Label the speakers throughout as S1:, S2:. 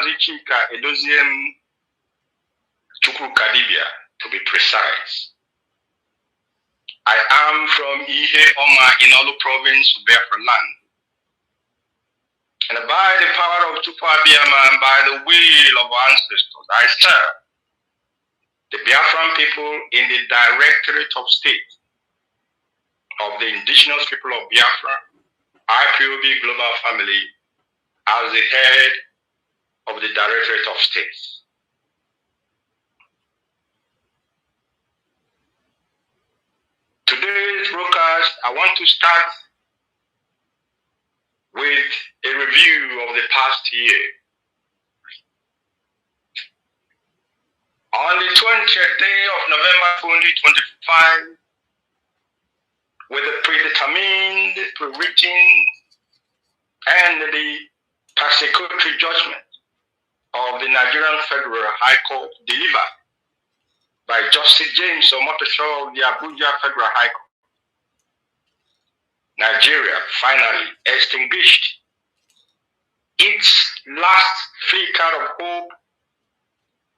S1: Mazi Chika Edoziem to be precise. I am from Ihe Oma in Olu province, Biafra land. And by the power of Abiyama and by the will of our ancestors, I serve the Biafran people in the Directorate of State of the indigenous people of Biafra, Ipob Global Family, as the head of the Directorate of States. Today's broadcast, I want to start with a review of the past year. On the 20th day of November 2025, with the predetermined, pre-written, and the persecutory judgment of the Nigerian Federal High Court delivered by Justice James Omotosho of the Abuja Federal High Court, Nigeria finally extinguished its last flicker of hope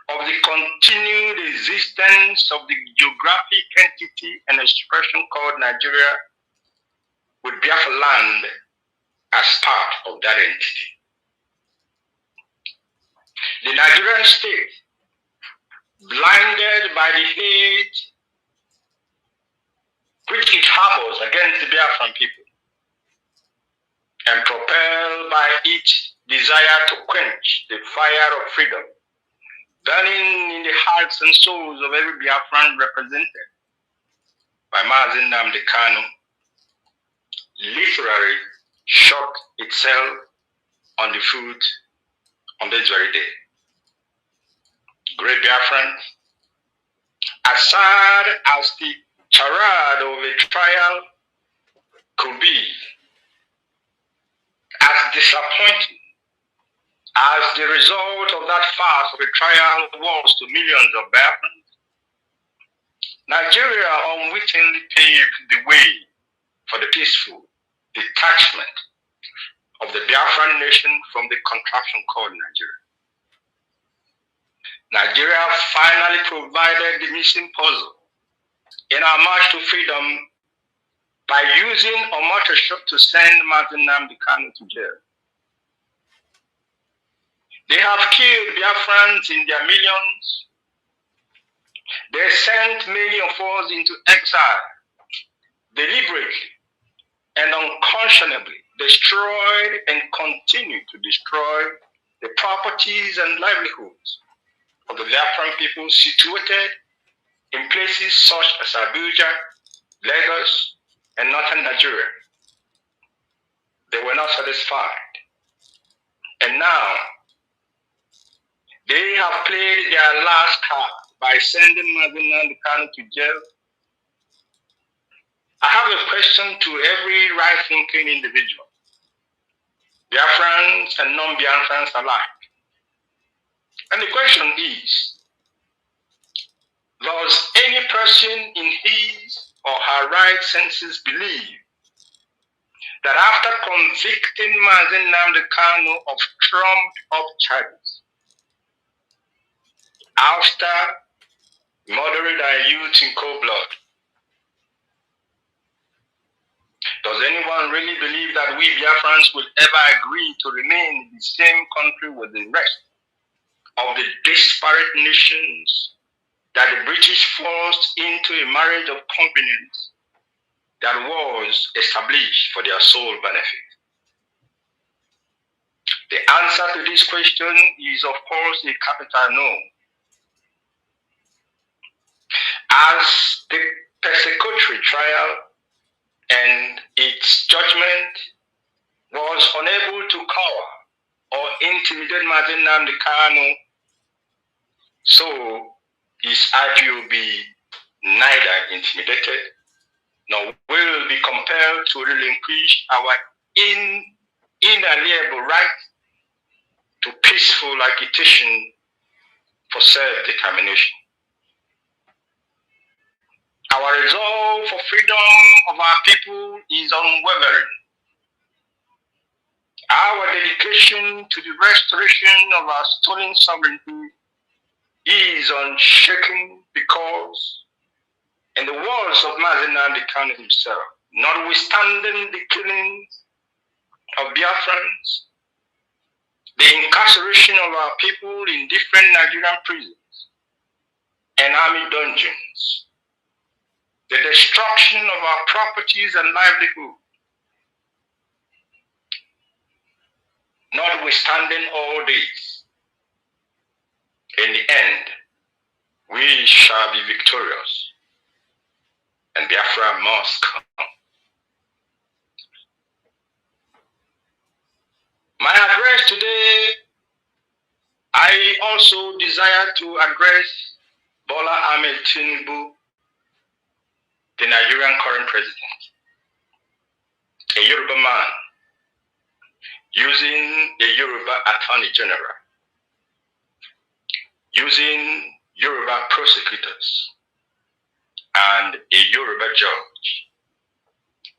S1: of the continued existence of the geographic entity and expression called Nigeria, with Biafra land as part of that entity. The Nigerian state, blinded by the hate which it harbors against the Biafran people, and propelled by its desire to quench the fire of freedom burning in the hearts and souls of every Biafran represented by Mazi Kanu, literally shot itself on the foot on this very day. Great Biafrans, as sad as the charade of a trial could be, as disappointing as the result of that farce of a trial was to millions of Biafrans, Nigeria unwittingly paved the way for the peaceful detachment of the Biafran nation from the contraption called Nigeria. Nigeria finally provided the missing puzzle in our march to freedom by using Omotosho to send Nnamdi to jail. They have killed Biafrans in their millions. They sent many of us into exile, deliberately and unconscionably destroyed and continue to destroy the properties and livelihoods of the Biafran people situated in places such as Abuja, Lagos, and northern Nigeria. They were not satisfied. And now, they have played their last card by sending Nnamdi to jail. I have a question to every right-thinking individual, Biafrans and non-Biafrans alike. And the question is, does any person in his or her right senses believe that after convicting Mazi Nnamdi of trumped-up charges, after murdering our youth in cold blood, does anyone really believe that we Biafrans will ever agree to remain in the same country with the rest of the disparate nations that the British forced into a marriage of convenience that was established for their sole benefit? The answer to this question is, of course, a capital no. As the persecutory trial and its judgment was unable to cover or intimidate Mazi Nnamdi, so is IPOB neither intimidated nor will be compelled to relinquish our inalienable right to peaceful agitation for self-determination. Our resolve for freedom of our people is unwavering. Our dedication to the restoration of our stolen sovereignty is unshaken because, in the words of Mazi Chika himself, notwithstanding the killings of Biafrans, the incarceration of our people in different Nigerian prisons and army dungeons, the destruction of our properties and livelihood, notwithstanding all this, in the end, we shall be victorious, and Biafra must come. My address today, I also desire to address Bola Ahmed Tinubu, the Nigerian current president, a Yoruba man, using a Yoruba attorney general, using Yoruba prosecutors, and a Yoruba judge,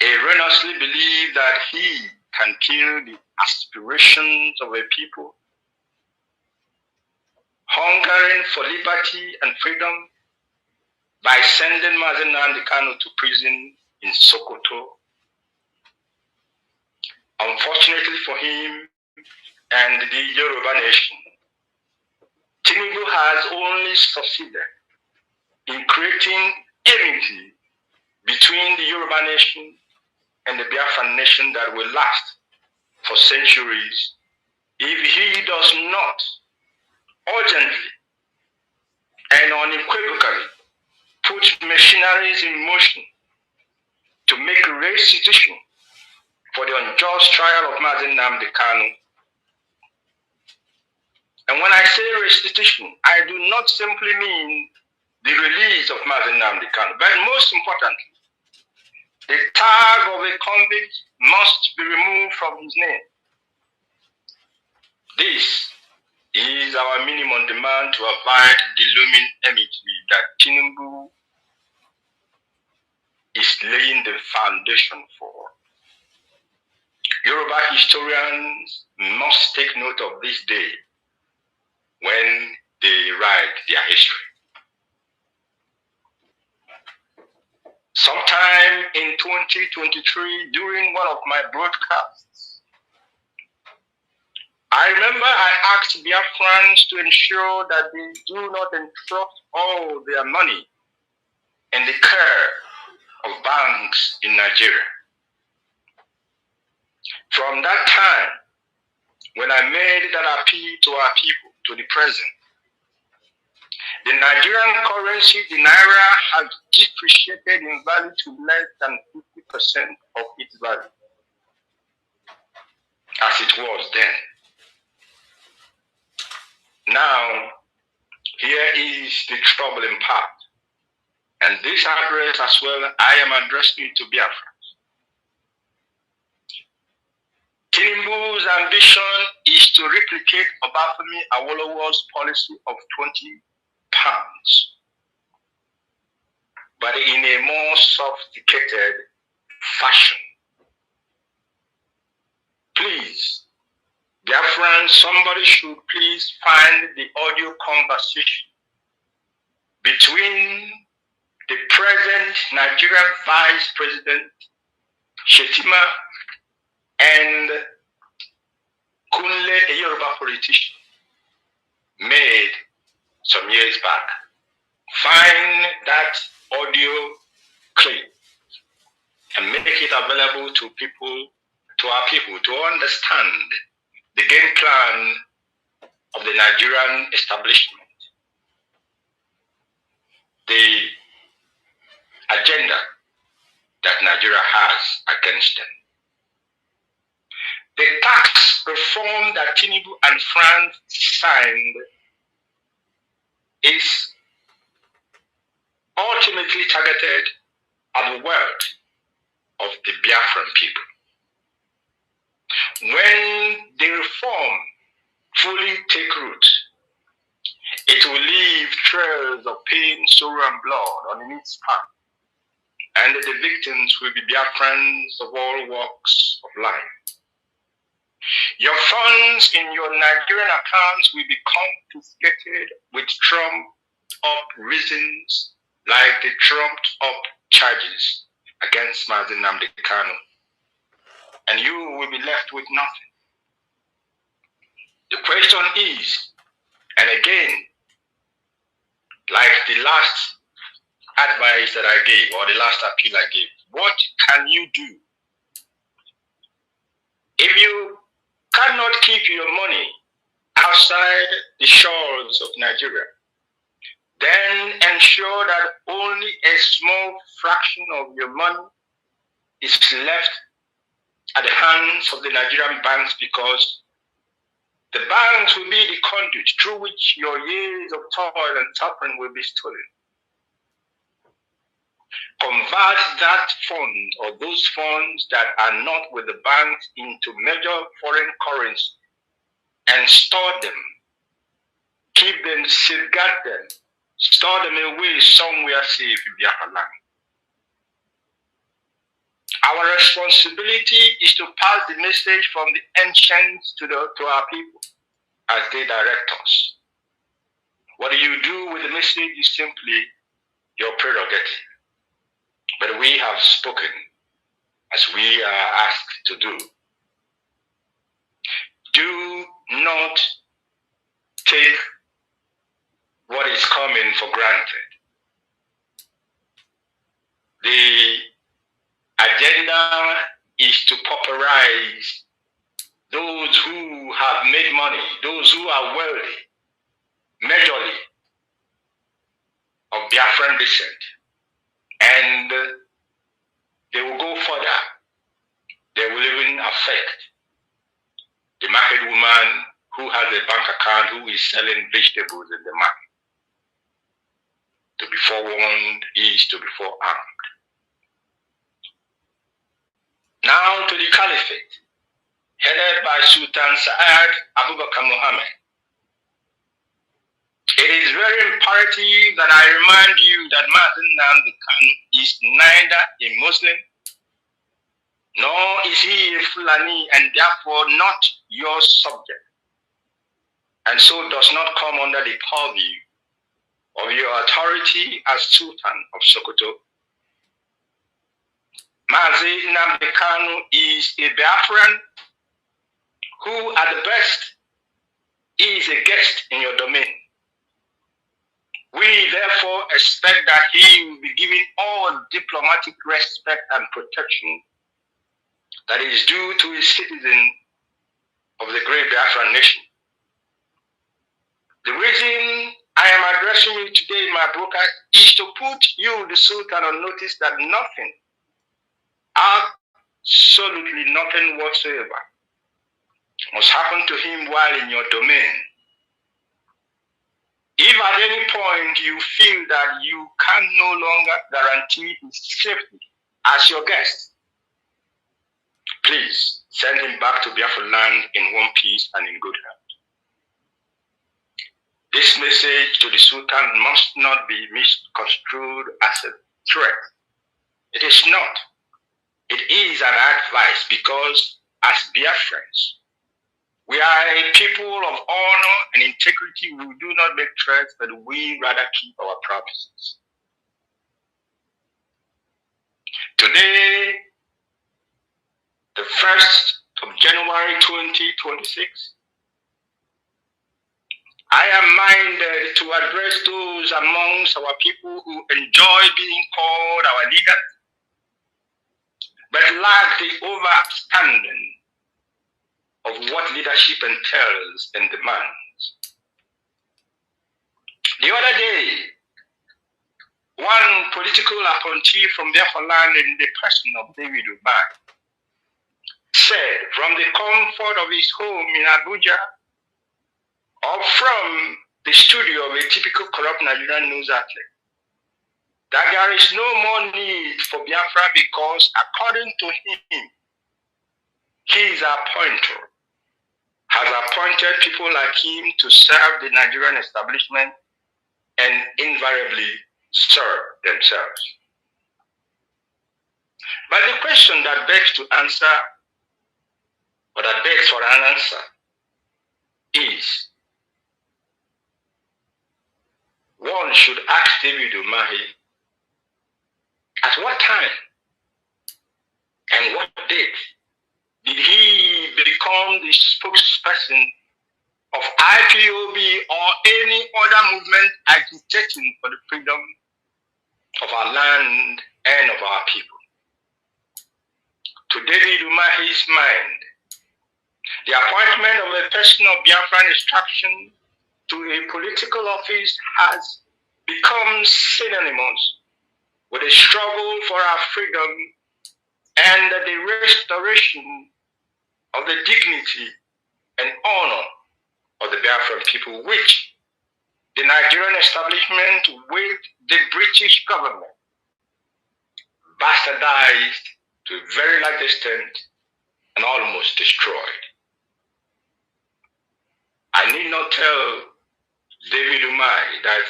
S1: erroneously believe that he can kill the aspirations of a people hungering for liberty and freedom by sending Mazi Chika to prison in Sokoto. Unfortunately for him and the Yoruba nation, Tinubu has only succeeded in creating enmity between the Yoruba nation and the Biafran nation that will last for centuries if he does not urgently and unequivocally put machineries in motion to make restitution for the unjust trial of Mazi Chika. And when I say restitution, I do not simply mean the release of Mazi Chika, but most importantly, the tag of a convict must be removed from his name. This is our minimum demand to avoid the looming enmity that Tinubu is laying the foundation for. Yoruba historians must take note of this day when they write their history. Sometime in 2023, during one of my broadcasts, I remember I asked Biafrans to ensure that they do not entrust all their money in the care of banks in Nigeria. From that time, when I made that appeal to our people, to the president, the Nigerian currency, the Naira, has depreciated in value to less than 50% of its value, as it was then. Now, here is the troubling part. And this address as well, I am addressing it to Biafrans. Tinubu's ambition is to replicate Obafemi Awolowo's policy of 20 pounds, but in a more sophisticated fashion. Please, Biafrans, somebody should please find the audio conversation between the present Nigerian Vice President Shetima and Kunle, a Yoruba politician, made some years back. Find that audio clip and make it available to people, to our people, to understand the game plan of the Nigerian establishment, the agenda that Nigeria has against them. The tax reform that Tinubu and France signed is ultimately targeted at the wealth of the Biafran people. When the reform fully take root, it will leave trails of pain, sorrow, and blood on its path, and the victims will be Biafrans of all walks of life. Your funds in your Nigerian accounts will be confiscated with trumped-up reasons like the trumped-up charges against Mazi Kanu, and you will be left with nothing. The question is, and again, like the last advice that I gave, or the last appeal I gave, what can you do? If you cannot keep your money outside the shores of Nigeria, then ensure that only a small fraction of your money is left at the hands of the Nigerian banks, because the banks will be the conduit through which your years of toil and suffering will be stolen. Convert that fund, or those funds that are not with the banks, into major foreign currency and store them. Keep them, safeguard them, store them away somewhere safe in Biafra land. Our responsibility is to pass the message from the ancients to our people as they direct us. What you do with the message is simply your prerogative. But we have spoken as we are asked to do. Do not take what is coming for granted. The agenda is to pauperize those who have made money, those who are wealthy, majorly of Biafran descent. And they will go further. They will even affect the market woman who has a bank account, who is selling vegetables in the market. To be forewarned is to be forearmed. Now to the caliphate, headed by Sultan Saad Abubakar Mohammed. It is very imperative that I remind you that Nnamdi Kanu is neither a Muslim, nor is he a Fulani, and therefore not your subject, and so does not come under the purview of your authority as Sultan of Sokoto. Mazi Nnamdi Kanu is a Biafran who, at the best, is a guest in your domain. We therefore expect that he will be given all diplomatic respect and protection that is due to a citizen of the great Biafran nation. The reason I am addressing you today in my broadcast is to put you, the Sultan, on notice that nothing, absolutely nothing whatsoever, must happen to him while in your domain. If at any point you feel that you can no longer guarantee his safety as your guest, please send him back to Biafra land in one piece and in good health. This message to the Sultan must not be misconstrued as a threat. It is not. It is an advice, because as Biafrans, we are a people of honor and integrity. We do not make threats, but we rather keep our promises. Today, the 1st of January 2026, I am minded to address those amongst our people who enjoy being called our leaders, but lack the understanding of what leadership entails and demands. The other day, one political appointee from Biafra land, in the person of David Ubai, said from the comfort of his home in Abuja, or from the studio of a typical corrupt Nigerian news outlet, that there is no more need for Biafra because, according to him, his appointer has appointed people like him to serve the Nigerian establishment and invariably serve themselves. But the question that begs to answer but that begs for an answer is, one should ask David Umahi, at what time and what date did he become the spokesperson of IPOB or any other movement agitating for the freedom of our land and of our people? To David Umahi's mind, the appointment of a person of Biafran extraction to a political office has become synonymous with a struggle for our freedom and the restoration of the dignity and honor of the Biafran people, which the Nigerian establishment with the British government bastardized to a very large extent and almost destroyed. I need not tell David Umahi that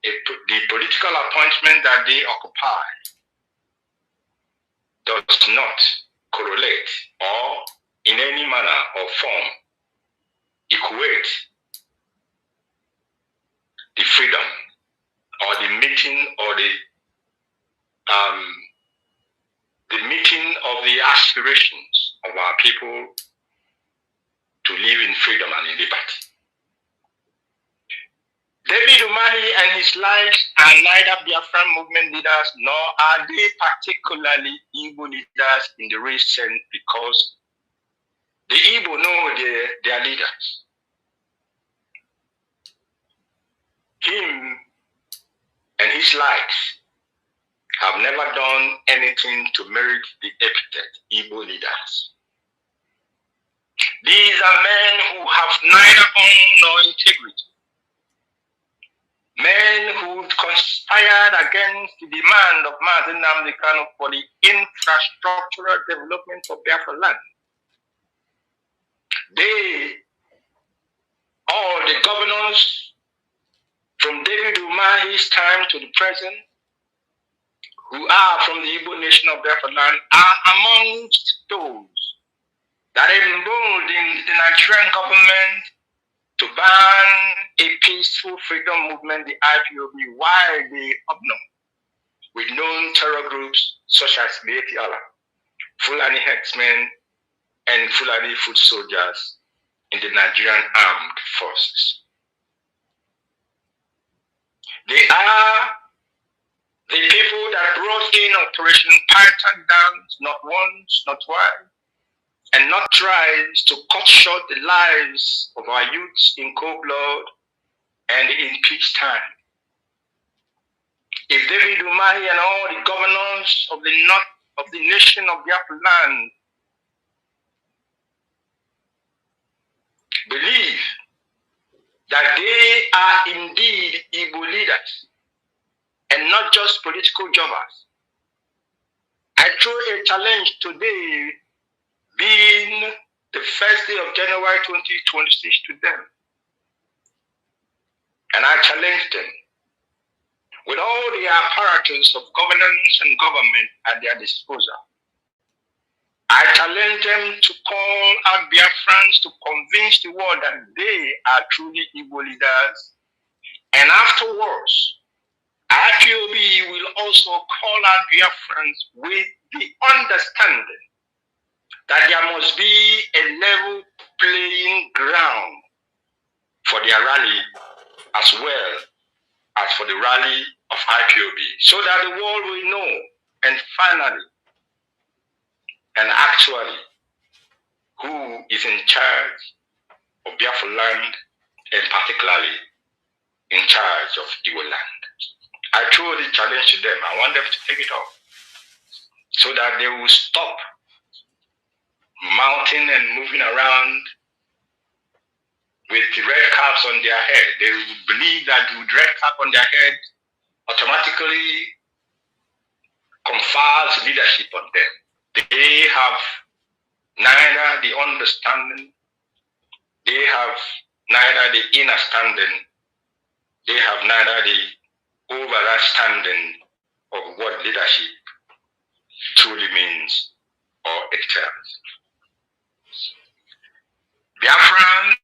S1: the political appointment that they occupy does not correlate or in any manner or form equate the freedom or the meeting or the meeting of the aspirations of our people to live in freedom and in liberty. David Umahi and his likes are neither Biafran movement leaders nor are they particularly Igbo leaders in the real sense, because the Igbo know their leaders. Him and his likes have never done anything to merit the epithet Igbo leaders. These are men who have neither honor nor integrity. Men who conspired against the demand of Mazi Kanu for the infrastructural development of Biafra land. They, all the governors from David Umahi's time to the present, who are from the Igbo nation of Biafra land, are amongst those that emboldened the Nigerian government to ban a peaceful freedom movement, the IPOB, while they upped with known terror groups such as Mieti Allah, Fulani headsmen, and Fulani foot soldiers in the Nigerian armed forces. They are the people that brought in Operation Python Dance not once, not twice, and not tries to cut short the lives of our youths in cold blood and in peacetime. If David Umahi and all the governors of the north of the nation of Biafra land believe that they are indeed Igbo leaders and not just political jobbers, I throw a challenge today, being the first day of January 2026, to them. And I challenge them, with all the apparatus of governance and government at their disposal, I challenge them to call out Biafrans to convince the world that they are truly Igbo leaders. And afterwards, IPOB will also call out Biafrans with the understanding that there must be a level playing ground for their rally as well as for the rally of IPOB, so that the world will know and finally and actually who is in charge of Biafra land, and particularly in charge of Igbo land. I throw the challenge to them. I want them to take it up so that they will stop mounting and moving around with the red caps on their head. They will believe that with red cap on their head automatically confers leadership on them. They have neither the understanding, they have neither the inner standing, they have neither the overstanding of what leadership truly means or entails. Biafran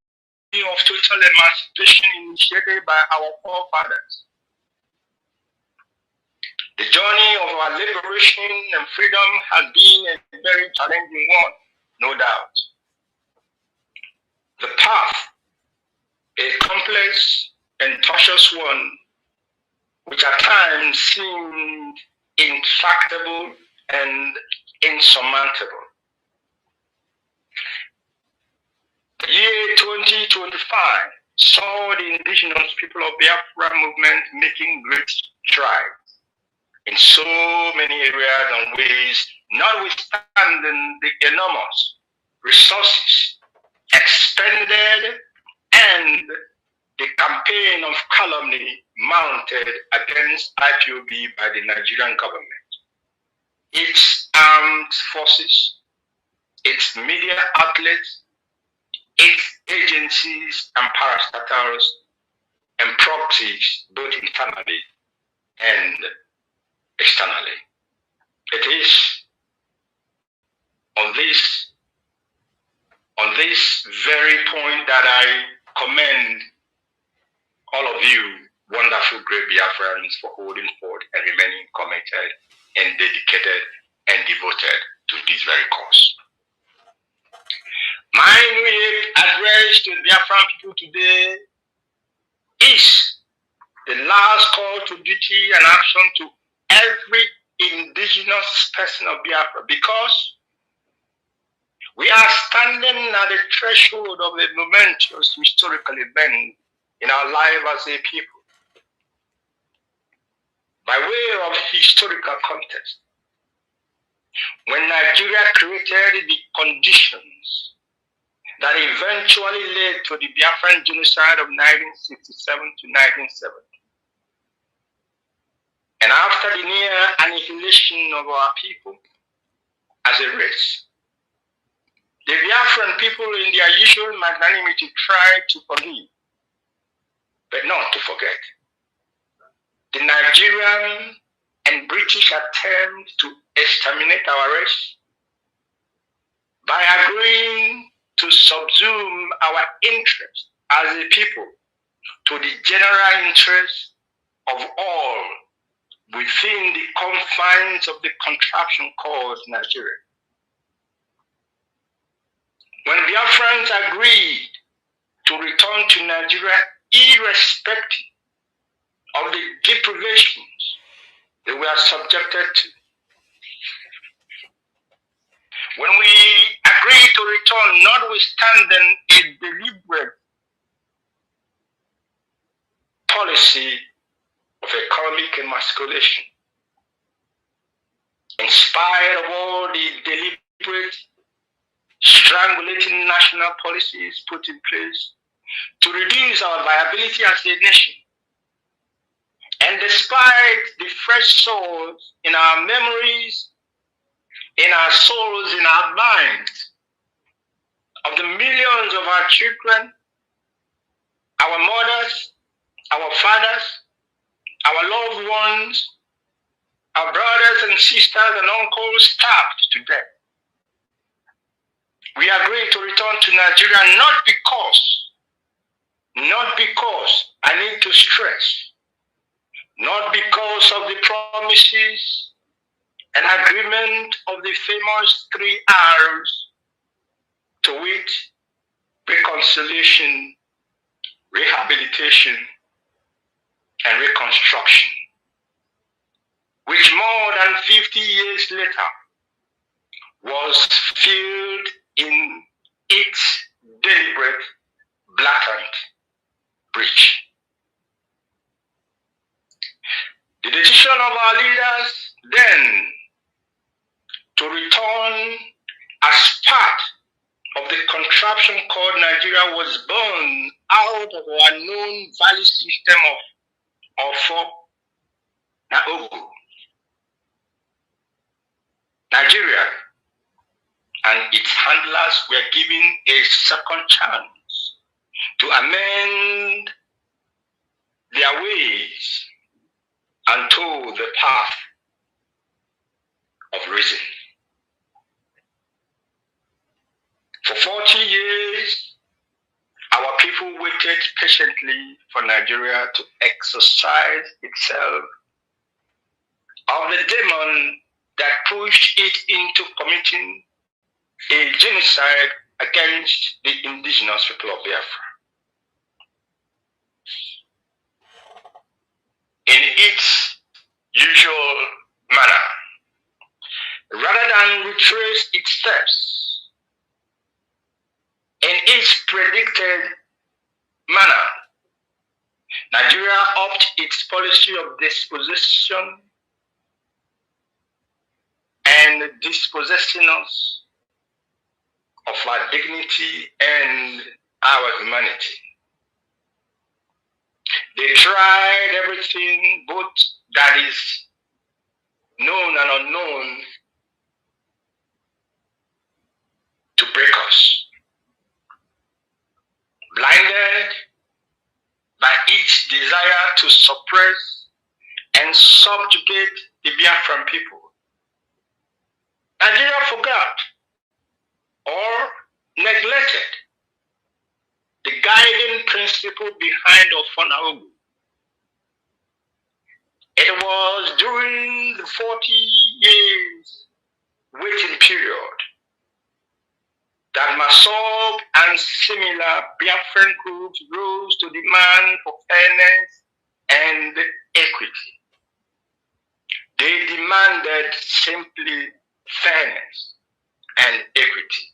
S1: of total emancipation initiated by our forefathers. The journey of our liberation and freedom has been a very challenging one, no doubt. The path, a complex and tortuous one, which at times seemed intractable and insurmountable. The year 2025 saw the indigenous people of Biafra movement making great strides in so many areas and ways, notwithstanding the enormous resources expended and the campaign of calumny mounted against IPOB by the Nigerian government, its armed forces, its media outlets, its agencies and parastatals and proxies, both internally and externally. It is on this very point that I commend all of you, wonderful great Biafrans, for holding forth and remaining committed and dedicated and devoted to this very cause. My immediate address to the Biafran people today is the last call to duty and action to every indigenous person of Biafra, because we are standing at the threshold of a momentous historical event in our life as a people. By way of historical context, when Nigeria created the conditions that eventually led to the Biafran genocide of 1967 to 1970, and after the near annihilation of our people as a race, the Biafran people in their usual magnanimity tried to forgive, but not to forget. The Nigerian and British attempt to exterminate our race by agreeing to subsume our interest as a people to the general interest of all within the confines of the contraption called Nigeria. When Biafrans agreed to return to Nigeria irrespective of the deprivations they were subjected to, when we agreed to return notwithstanding a deliberate policy of economic emasculation, in spite of all the deliberate strangulating national policies put in place to reduce our viability as a nation, and despite the fresh souls in our memories, in our souls, in our minds, of the millions of our children, our mothers, our fathers, our loved ones, our brothers and sisters and uncles stabbed to death, we agreed to return to Nigeria not because, I need to stress, not because of the promises and agreement of the famous 3 R's, to wit, reconciliation, rehabilitation, and reconstruction, which more than 50 years later was filled in its deliberate, blatant breach. The decision of our leaders then to return as part of the contraption called Nigeria was born out of our known value system of Ofo na Ogu. Nigeria and its handlers were given a second chance to amend their ways and toe the path of reason. For 40 years, Our people waited patiently for Nigeria to exorcise itself of the demon that pushed it into committing a genocide against the indigenous people of Biafra. In its usual manner, rather than retrace its steps in its predicted manner, Nigeria opted its policy of dispossession and dispossessing us of our dignity and our humanity. They tried everything, both that is known and unknown, to break us. Blinded by its desire to suppress and subjugate the Biafran people, Nigeria forgot or neglected the guiding principle behind Ofonaogu. It was during the 40 years waiting period that Masob and similar Biafran groups rose to demand for fairness and equity. They demanded simply fairness and equity.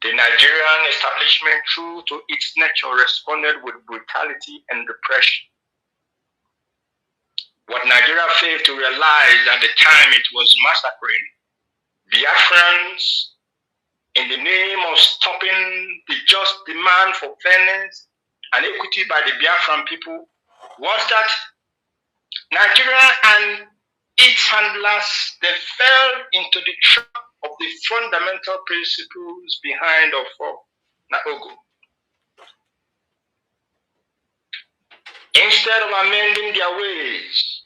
S1: The Nigerian establishment, true to its nature, responded with brutality and repression. What Nigeria failed to realize at the time it was massacring Biafrans in the name of stopping the just demand for fairness and equity by the Biafran people was that Nigeria and its handlers, they fell into the trap of the fundamental principles behind Ofonaogu. Instead of amending their ways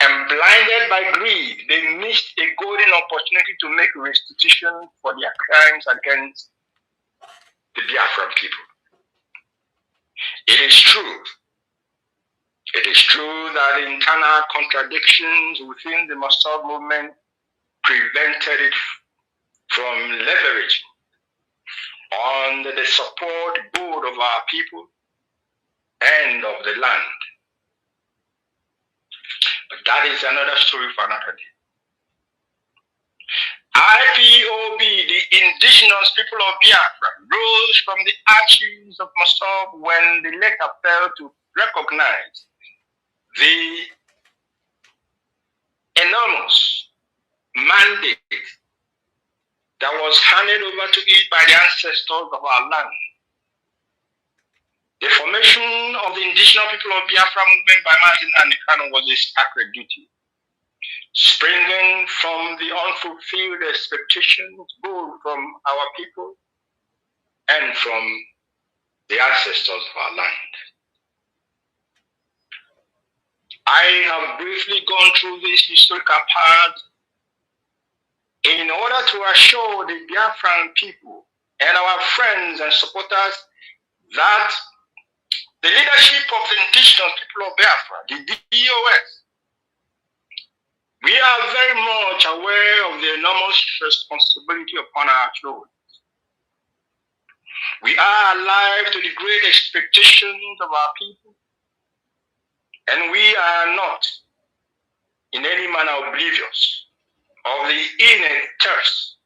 S1: and blinded by greed, they missed a golden opportunity to make restitution for their crimes against the Biafran people. It is true that internal contradictions within the Masob movement prevented it from leveraging on the support both of our people and of the land. But that is another story for another day. IPOB, the indigenous people of Biafra, rose from the ashes of Masob when the latter failed to recognize the enormous mandate that was handed over to it by the ancestors of our land. The formation of the indigenous people of Biafra movement by Mazi Kanu was a sacred duty, springing from the unfulfilled expectations both from our people and from the ancestors of our land. I have briefly gone through this historical part in order to assure the Biafran people and our friends and supporters that the leadership of the indigenous people of Biafra, the DOS, we are very much aware of the enormous responsibility upon our shoulders. We are alive to the great expectations of our people, and we are not in any manner oblivious of the innate thirst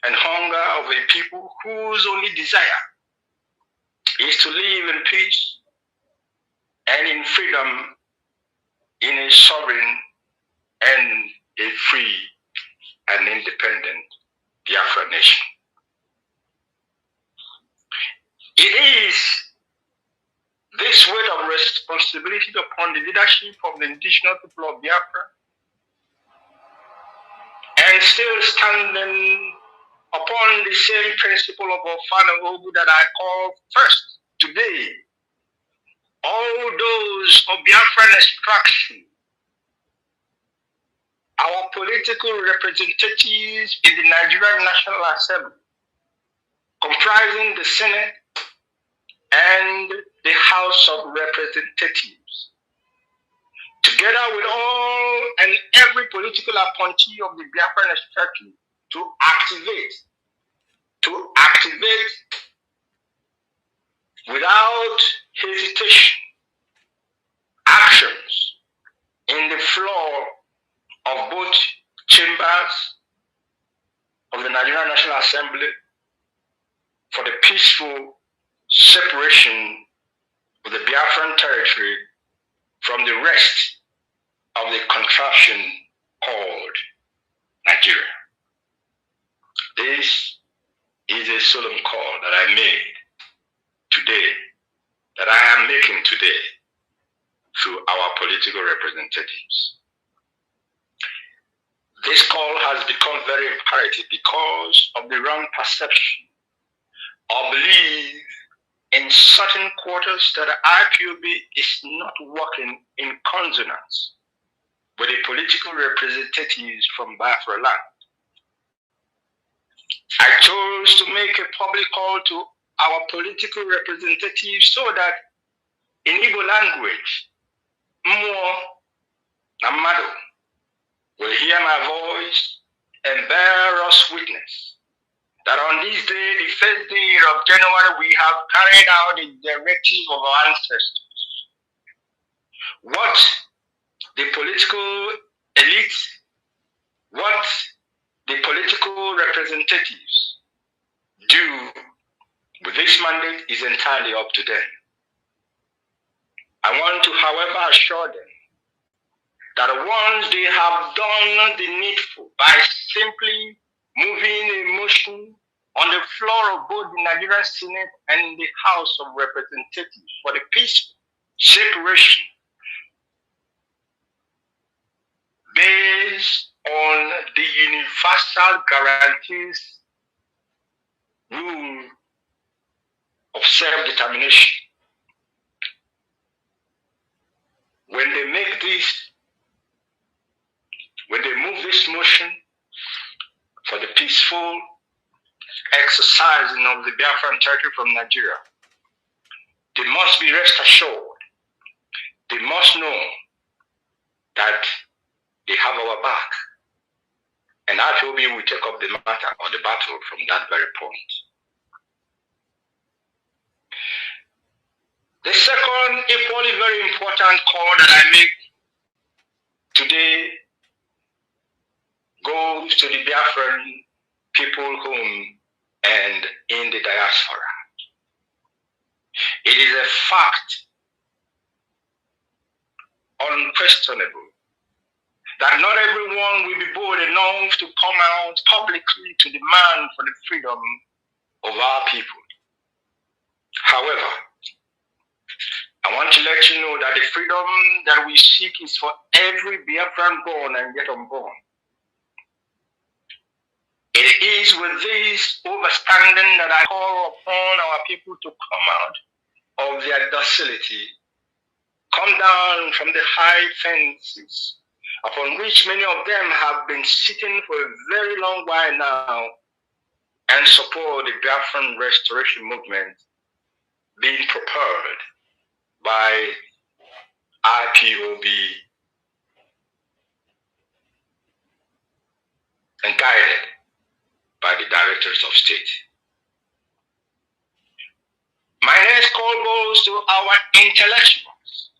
S1: and hunger of a people whose only desire is to live in peace and in freedom in a sovereign and a free and independent Biafra nation. It is this weight of responsibility upon the leadership of the indigenous people of Biafra, and still standing upon the same principle of Ofonaogu that I call first today, all those of Biafran extraction, our political representatives in the Nigerian National Assembly, comprising the Senate and the House of Representatives, together with all and every political appointee of the Biafran extraction, to activate without hesitation actions in the floor of both chambers of the Nigerian National Assembly for the peaceful separation of the Biafran territory from the rest of the contraption called Nigeria. This is a solemn call that I made today, that I am making today through our political representatives. This call has become very imperative because of the wrong perception or belief in certain quarters that IPOB is not working in consonance with the political representatives from Biafra land. I chose to make a public call to our political representatives so that in Igbo language, Mmụọ na mmadụ will hear my voice and bear us witness that on this day, the first day of January, we have carried out the directive of our ancestors. What the political elite, what the political representatives do with this mandate is entirely up to them. I want to, however, assure them that once they have done the needful by simply moving a motion on the floor of both the Nigerian Senate and the House of Representatives for the peaceful separation based on the universal guarantees rule of self-determination. When they make this, when they move this motion for the peaceful exercising of the Biafran territory from Nigeria, they must be rest assured, they must know that they have our back, and IPOB will take up the matter or the battle from that very point. The second equally very important call that I make today goes to the Biafran people home and in the diaspora. It is a fact, unquestionable, that not everyone will be bold enough to come out publicly to demand for the freedom of our people. However, I want to let you know that the freedom that we seek is for every Biafran born and yet unborn. It is with this overstanding that I call upon our people to come out of their docility, come down from the high fences upon which many of them have been sitting for a very long while now, and support the Biafran restoration movement being propelled by IPOB and guided by the Directors of State. My next call goes to our intellectuals.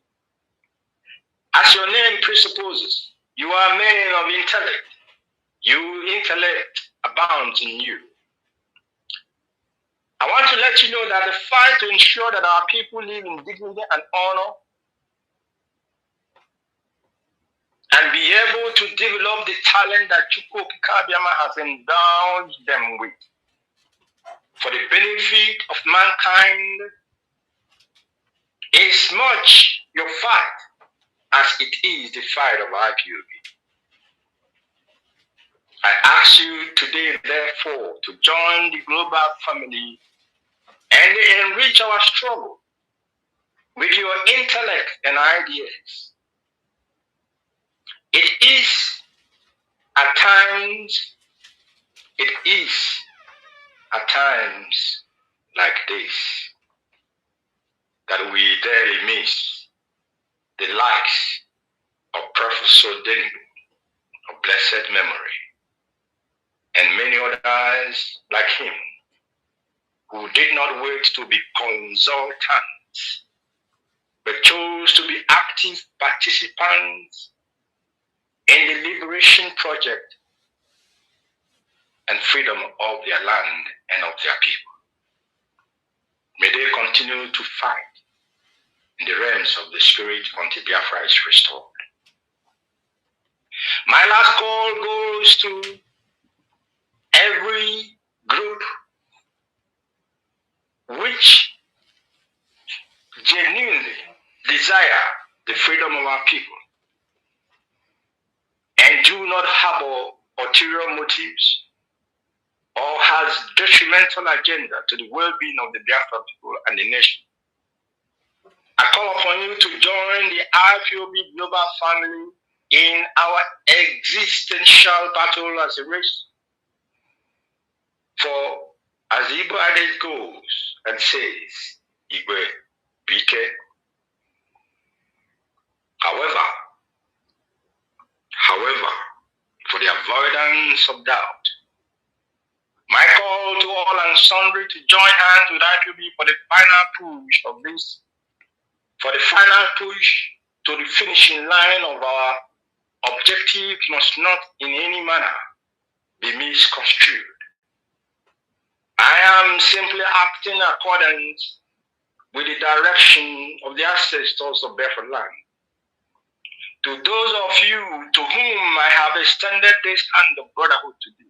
S1: As your name presupposes, you are men of intellect. Intellect abounds in you. I want to let you know that the fight to ensure that our people live in dignity and honor and be able to develop the talent that Chukwu Kikabiama has endowed them with for the benefit of mankind is much your fight as it is the fight of IPOB. I ask you today, therefore, to join the global family and enrich our struggle with your intellect and ideas. It is, at times, it is at times like this that we daily miss the likes of Professor Denny of blessed memory, and many others like him who did not wait to be consultants, but chose to be active participants in the liberation project and freedom of their land and of their people. May they continue to fight in the realms of the spirit until Biafra is restored. My last call goes to every group which genuinely desire the freedom of our people and do not harbor ulterior motives or has detrimental agenda to the well-being of the Biafra people and the nation. I call upon you to join the IPOB global family in our existential battle as a race. For as Igbo adage goes and says, Igwe, Bike. However, for the avoidance of doubt, my call to all and sundry to join hands with IPOB for the final push of this, for the final push to the finishing line of our objective must not in any manner be misconstrued. I am simply acting in accordance with the direction of the ancestors of Biafra land. To those of you to whom I have extended this hand of brotherhood today,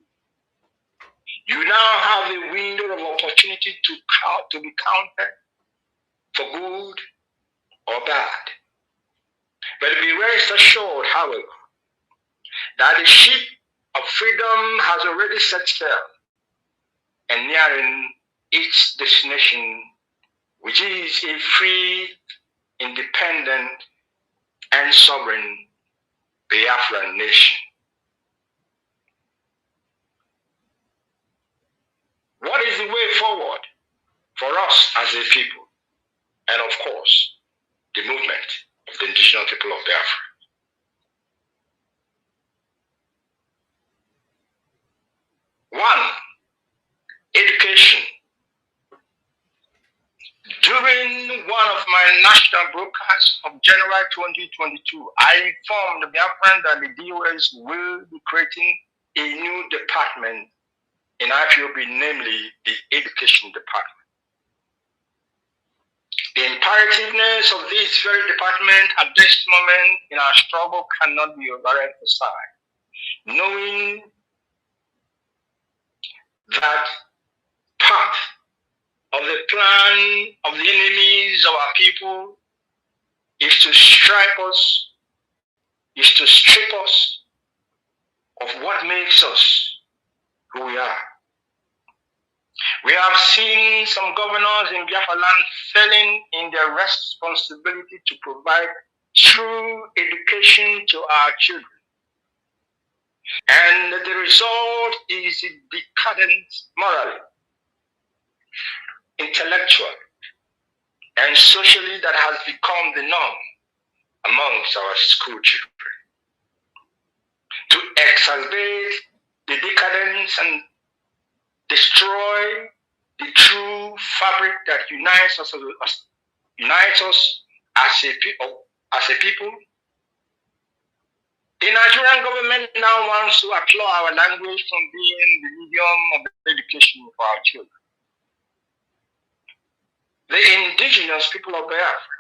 S1: you now have a window of opportunity to be counted for good or bad. But be rest assured, however, that the ship of freedom has already set sail and nearing its destination, which is a free, independent, and sovereign Biafran nation. What is the way forward for us as a people, and of course, the movement of the indigenous people of Biafra? One, education. During one of my national broadcasts of January 2022, I informed the Biafran that the DOS will be creating a new department in IPOB, namely the Education Department. The imperativeness of this very department at this moment in our struggle cannot be overemphasized, knowing that part of the plan of the enemies of our people is to strip us of what makes us who we are. We have seen some governors in Biafra land failing in their responsibility to provide true education to our children. And the result is decadent morally, intellectually, and socially that has become the norm amongst our school children. To exacerbate the decadence and destroy the true fabric that unites us as a people, the Nigerian government now wants to outlaw our language from being the medium of education for our children. The indigenous people of Biafra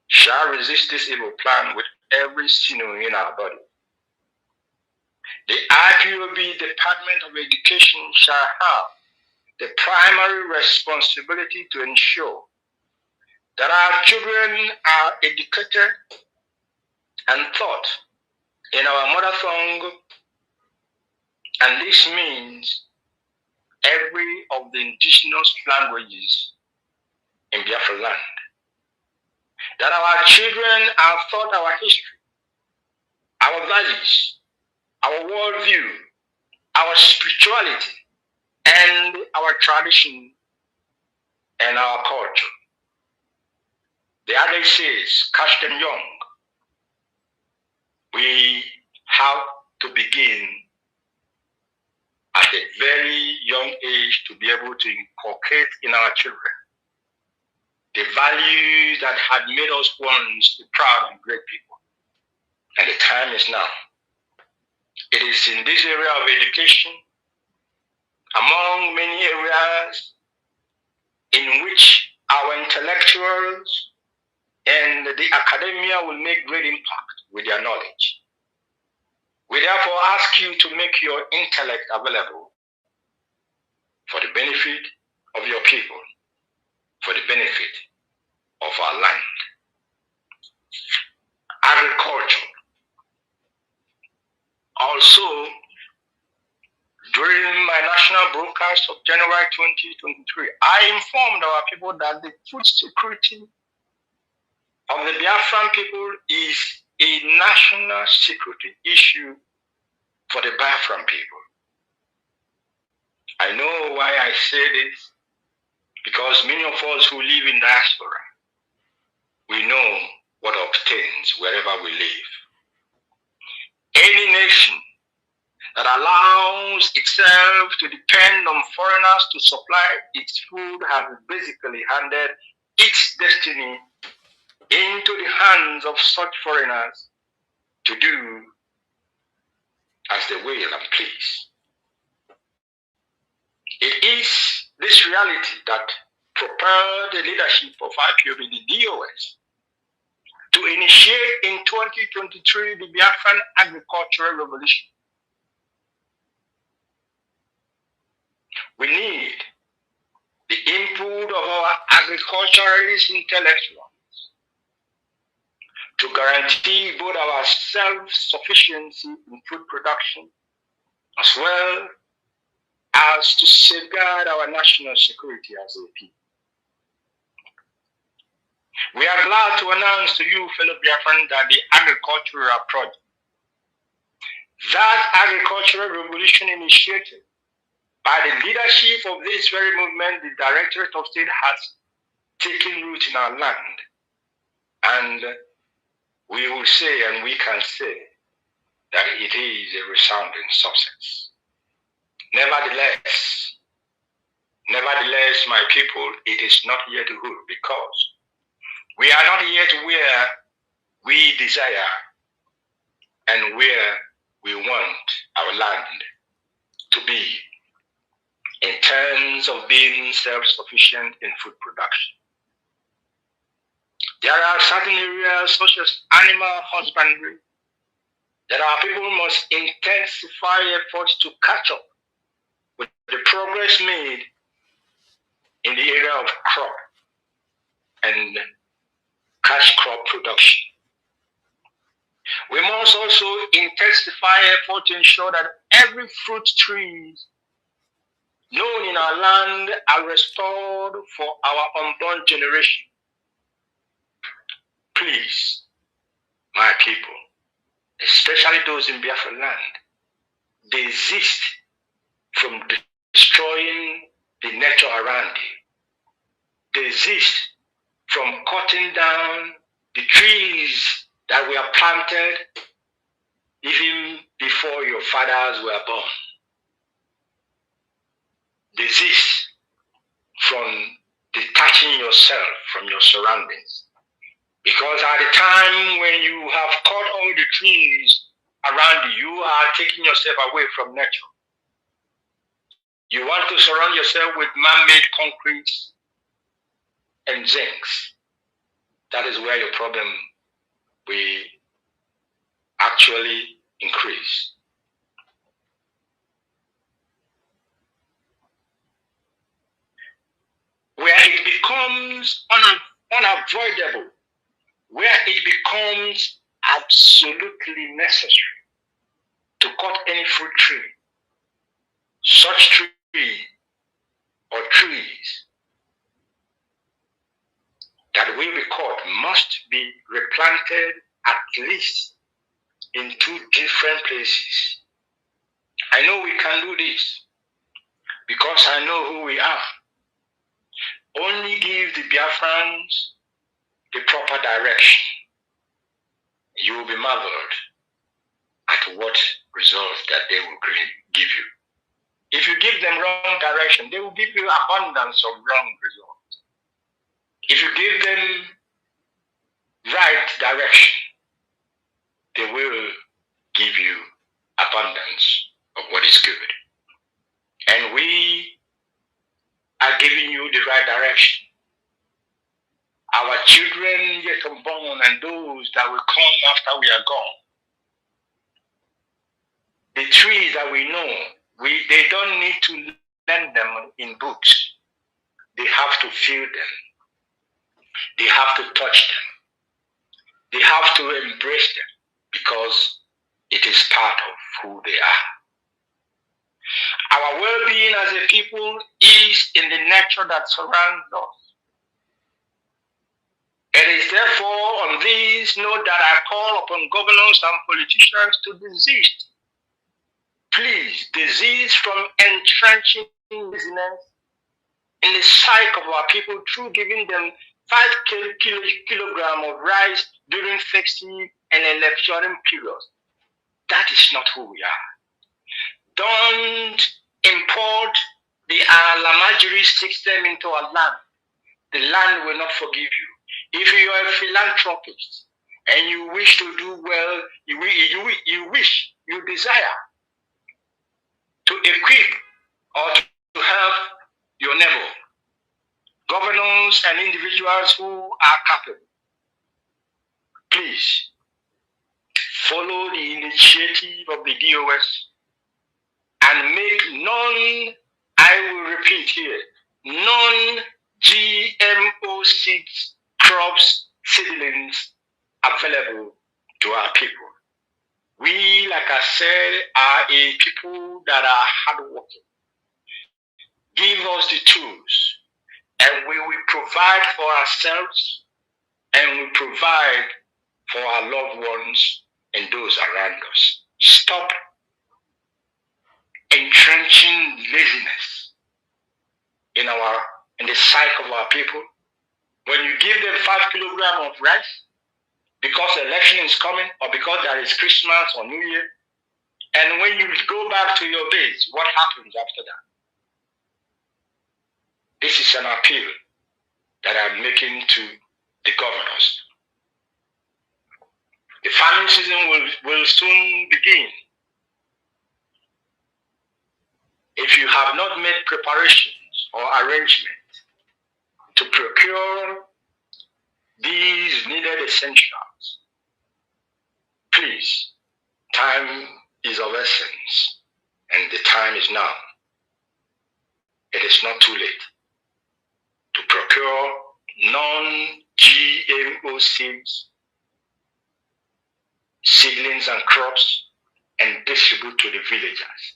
S1: shall resist this evil plan with every sinew in our body. The IPOB Department of Education shall have the primary responsibility to ensure that our children are educated and taught in our mother tongue, and this means every of the indigenous languages in Biafra land. That our children are taught our history, our values, our worldview, our spirituality, and our tradition and our culture. The adage says, catch them young. We have to begin at a very young age to be able to inculcate in our children the values that had made us once the proud and great people. And the time is now. It is in this area of education, among many areas in which our intellectuals and the academia will make great impact with their knowledge. We therefore ask you to make your intellect available for the benefit of your people, for the benefit of our land. Agriculture. Also, during my national broadcast of January 2023, I informed our people that the food security of the Biafran people is a national security issue for the Biafran people. I know why I say this, because many of us who live in diaspora, we know what obtains wherever we live. Any nation that allows itself to depend on foreigners to supply its food has basically handed its destiny into the hands of such foreigners to do as they will and please. It is this reality that propelled the leadership of IPOB, the DOS, to initiate in 2023 the Biafran agricultural revolution. We need the input of our agriculturalist intellectuals to guarantee both our self-sufficiency in food production as well as to safeguard our national security as a people. We are glad to announce to you, fellow Biafrans, that the agricultural project, that agricultural revolution initiated by the leadership of this very movement, the Directorate of State, has taken root in our land. And we will say, and we can say, that it is a resounding success. Nevertheless, my people, it is not yet good, because we are not yet where we desire and where we want our land to be in terms of being self-sufficient in food production. There are certain areas such as animal husbandry that our people must intensify efforts to catch up with the progress made in the area of crop and cash crop production. We must also intensify effort to ensure that every fruit tree known in our land are restored for our unborn generation. Please, my people, especially those in Biafra land, desist from destroying the nature around you. Desist from cutting down the trees that were planted even before your fathers were born. Desist from detaching yourself from your surroundings. Because at the time when you have cut all the trees around you, you are taking yourself away from nature. You want to surround yourself with man-made concretes and zincs. That is where your problem will actually increase. Where it becomes unavoidable, where it becomes absolutely necessary to cut any fruit tree, such tree or trees that will be cut must be replanted at least in 2 different places. I know we can do this, because I know who we are. Only give the Biafrans the proper direction. You will be marveled at what results that they will give you. If you give them wrong direction, they will give you abundance of wrong results. If you give them right direction, they will give you abundance of what is good. And we are giving you the right direction. Our children yet unborn and those that will come after we are gone. The trees that we know, they don't need to learn them in books. They have to feel them. They have to touch them. They have to embrace them because it is part of who they are. Our well-being as a people is in the nature that surrounds us. It is therefore on this note that I call upon governors and politicians to desist. Please desist from entrenching business in the psyche of our people through giving them 5 kilograms of rice during festive and electioneering periods. That is not who we are. Don't import the Alamajiri system into our land. The land will not forgive you. If you are a philanthropist and you wish to do well, you desire to equip or to help your neighbor, governors and individuals who are capable, please follow the initiative of the DOS and make I will repeat here, non-GMO seeds, crops, seedlings available to our people. We, like I said, are a people that are hardworking. Give us the tools, and we will provide for ourselves, and we provide for our loved ones and those around us. Stop entrenching laziness in the psyche of our people. When you give them 5 kilograms of rice, because the election is coming, or because there is Christmas or New Year, and when you go back to your base, what happens after that? This is an appeal that I'm making to the governors. The farming season will soon begin. If you have not made preparations or arrangements to procure these needed essentials, please, time is of essence, and the time is now. It is not too late to procure non-GMO seeds, seedlings and crops, and distribute to the villagers.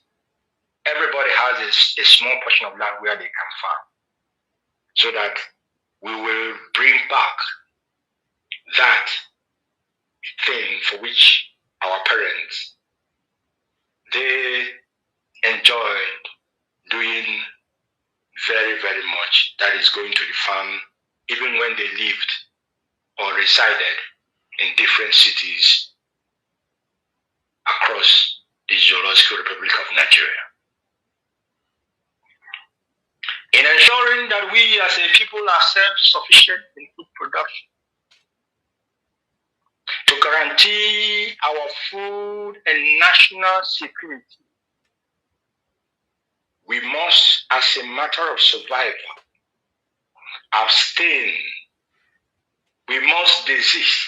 S1: Everybody has a small portion of land where they can farm, so that we will bring back that thing for which our parents, they enjoyed doing very, very much. That is going to the farm, even when they lived or resided in different cities across the Geological Republic of Nigeria. In ensuring that we as a people are self-sufficient in food production, to guarantee our food and national security, we must, as a matter of survival, abstain. We must desist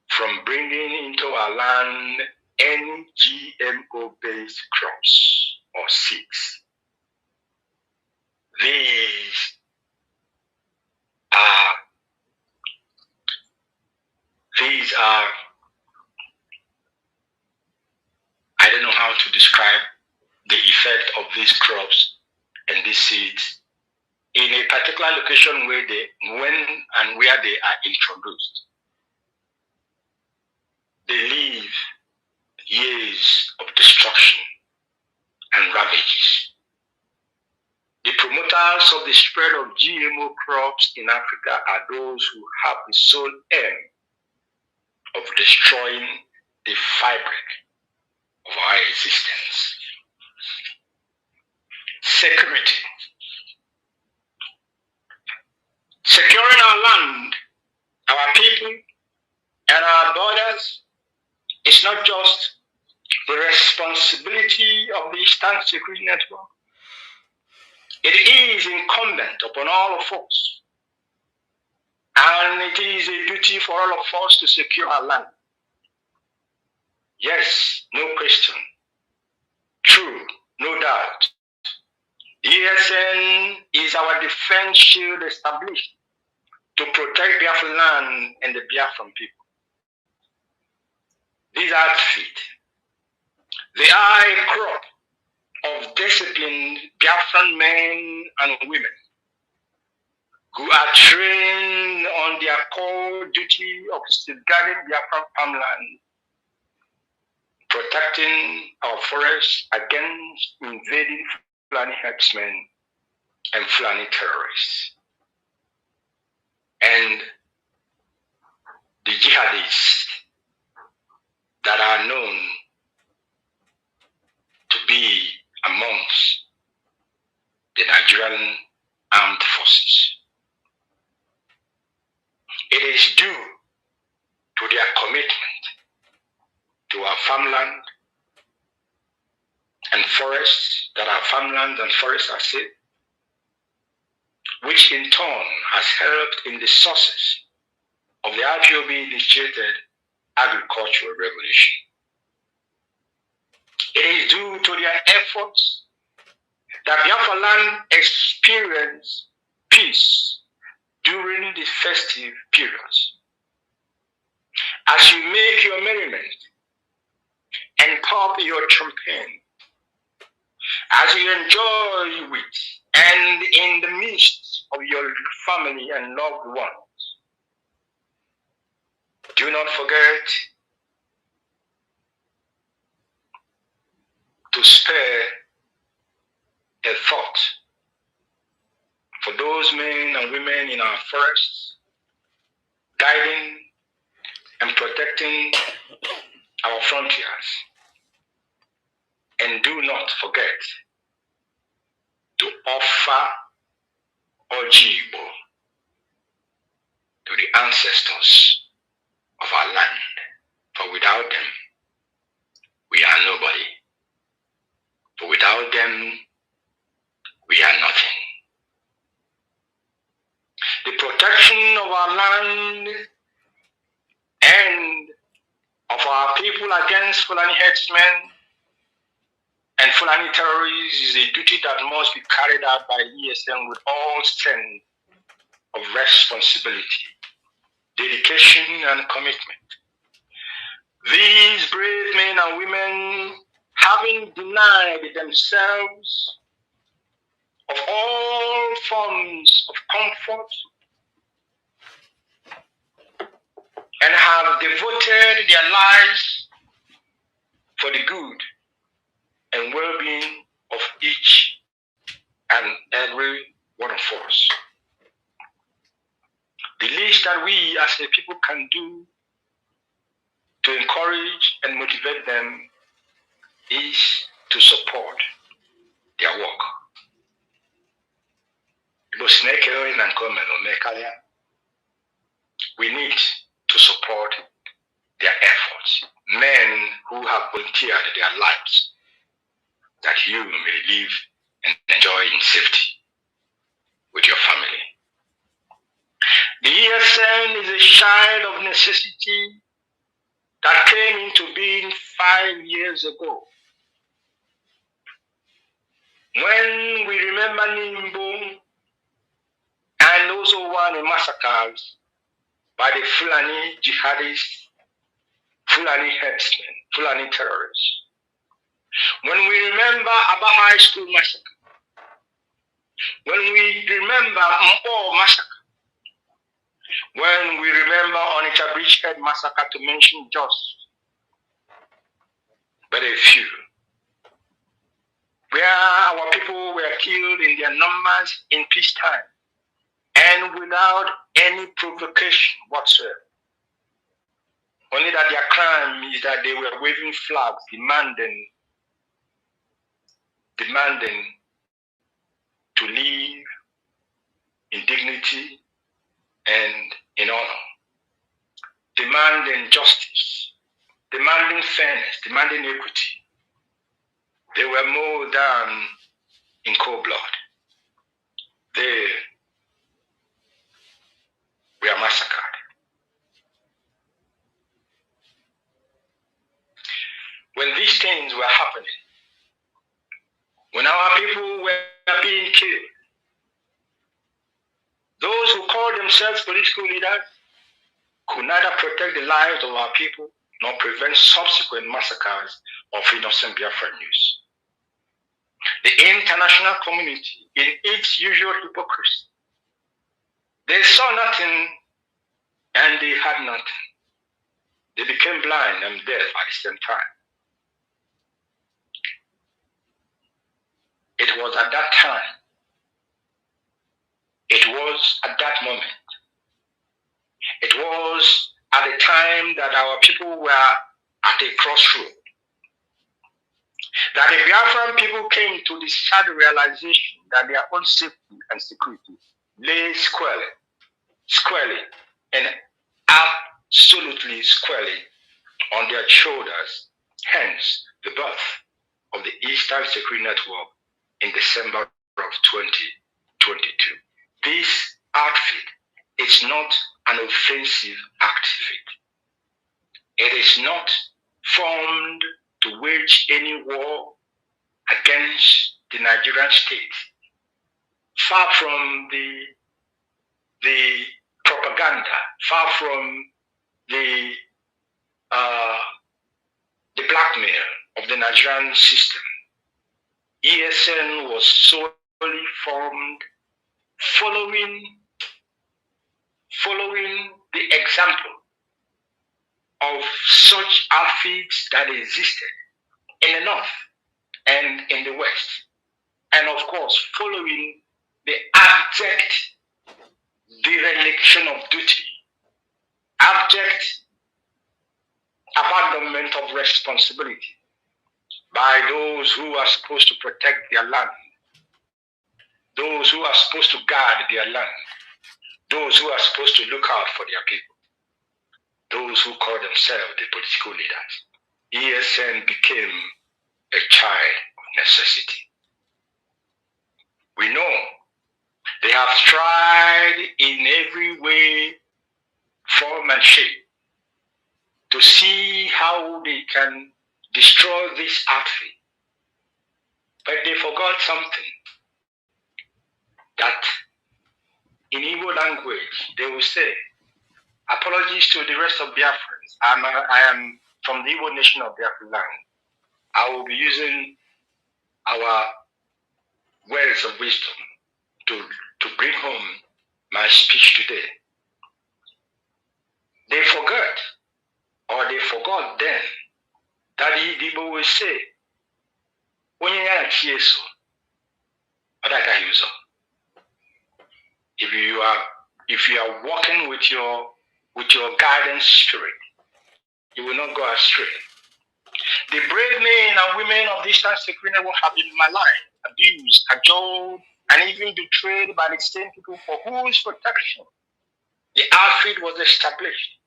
S1: from bringing into our land any GMO-based crops or seeds. These are, I don't know how to describe the effect of these crops and these seeds in a particular location where when and where they are introduced. They leave years of destruction and ravages. The promoters of the spread of GMO crops in Africa are those who have the sole aim of destroying the fabric of our existence. Security. Securing our land, our people, and our borders is not just the responsibility of the Eastern Security Network. It is incumbent upon all of us, and it is a duty for all of us to secure our land. Yes, no question. True, no doubt. The ESN is our defense shield established to protect Biafra land and the Biafran people. These outfit, they are a crop of disciplined Biafran men and women who are trained on their core duty of safeguarding Biafran farmland, protecting our forests against invading Fulani herdsmen and Fulani terrorists, and the jihadists that are known to be amongst the Nigerian armed forces. It is due to their commitment to our farmland and forests, that our farmland and forests are safe, which in turn has helped in the success of the IPOB-initiated agricultural revolution. It is due to their efforts that Biafra land experienced peace during the festive periods. As you make your merriment and pop your champagne, as you enjoy with and in the midst of your family and loved ones, do not forget to spare a thought for those men and women in our forests, guiding and protecting our frontiers. And do not forget to offer Ojibo to the ancestors of our land, for without them, we are nobody. For without them, we are nothing. The protection of our land and of our people against Fulani herdsmen and Fulani terrorists is a duty that must be carried out by the ESN with all strength of responsibility, dedication, and commitment. These brave men and women, having denied themselves of all forms of comfort and have devoted their lives for the good and well-being of each and every one of us. The least that we as a people can do to encourage and motivate them is to support their work. We need to support their efforts. Men who have volunteered their lives that you may live and enjoy in safety with your family. The ESN is a child of necessity that came into being 5 years ago. When we remember Nimbo and also one massacres by the Fulani jihadists, Fulani herdsmen, Fulani terrorists. When we remember Aba High School massacre, when we remember Mpo massacre, when we remember Onitsha Bridgehead massacre, to mention just but a few, where our people were killed in their numbers in peacetime and without any provocation whatsoever. Only that their crime is that they were waving flags demanding to live in dignity and in honor, demanding justice, demanding fairness, demanding equity. They were mowed down in cold blood. They were massacred. When these things were happening, when our people were being killed, those who called themselves political leaders could neither protect the lives of our people nor prevent subsequent massacres of innocent Biafran youths. The international community, in its usual hypocrisy, they saw nothing and they had nothing. They became blind and deaf at the same time. It was at that time, it was at that moment, it was at the time that our people were at a crossroad, that the Biafran people came to the sad realization that their own safety and security lay squarely and absolutely squarely on their shoulders, hence the birth of the Eastern Security Network in December of 2022. This outfit is not an offensive outfit. It is not formed to wage any war against the Nigerian state. Far from the propaganda, far from the blackmail of the Nigerian system, ESN was solely formed following the example of such outfits that existed in the North and in the West. And of course, following the abject dereliction of duty, abject abandonment of responsibility by those who are supposed to protect their land, those who are supposed to guard their land, those who are supposed to look out for their people, those who call themselves the political leaders. ESN became a child of necessity. We know they have tried in every way, form and shape to see how they can destroy this outfit. But they forgot something, that in Igbo language, they will say, apologies to the rest of Biafrans. I am from the Igbo nation of Biafra land. I will be using our words of wisdom to bring home my speech today. They forgot then that the Igbo will say, if you are walking with your guidance spirit, you will not go astray. The brave men and women of the Eastern Security Network have been maligned, abused, cajoled, and even betrayed by the same people for whose protection the outfit was established.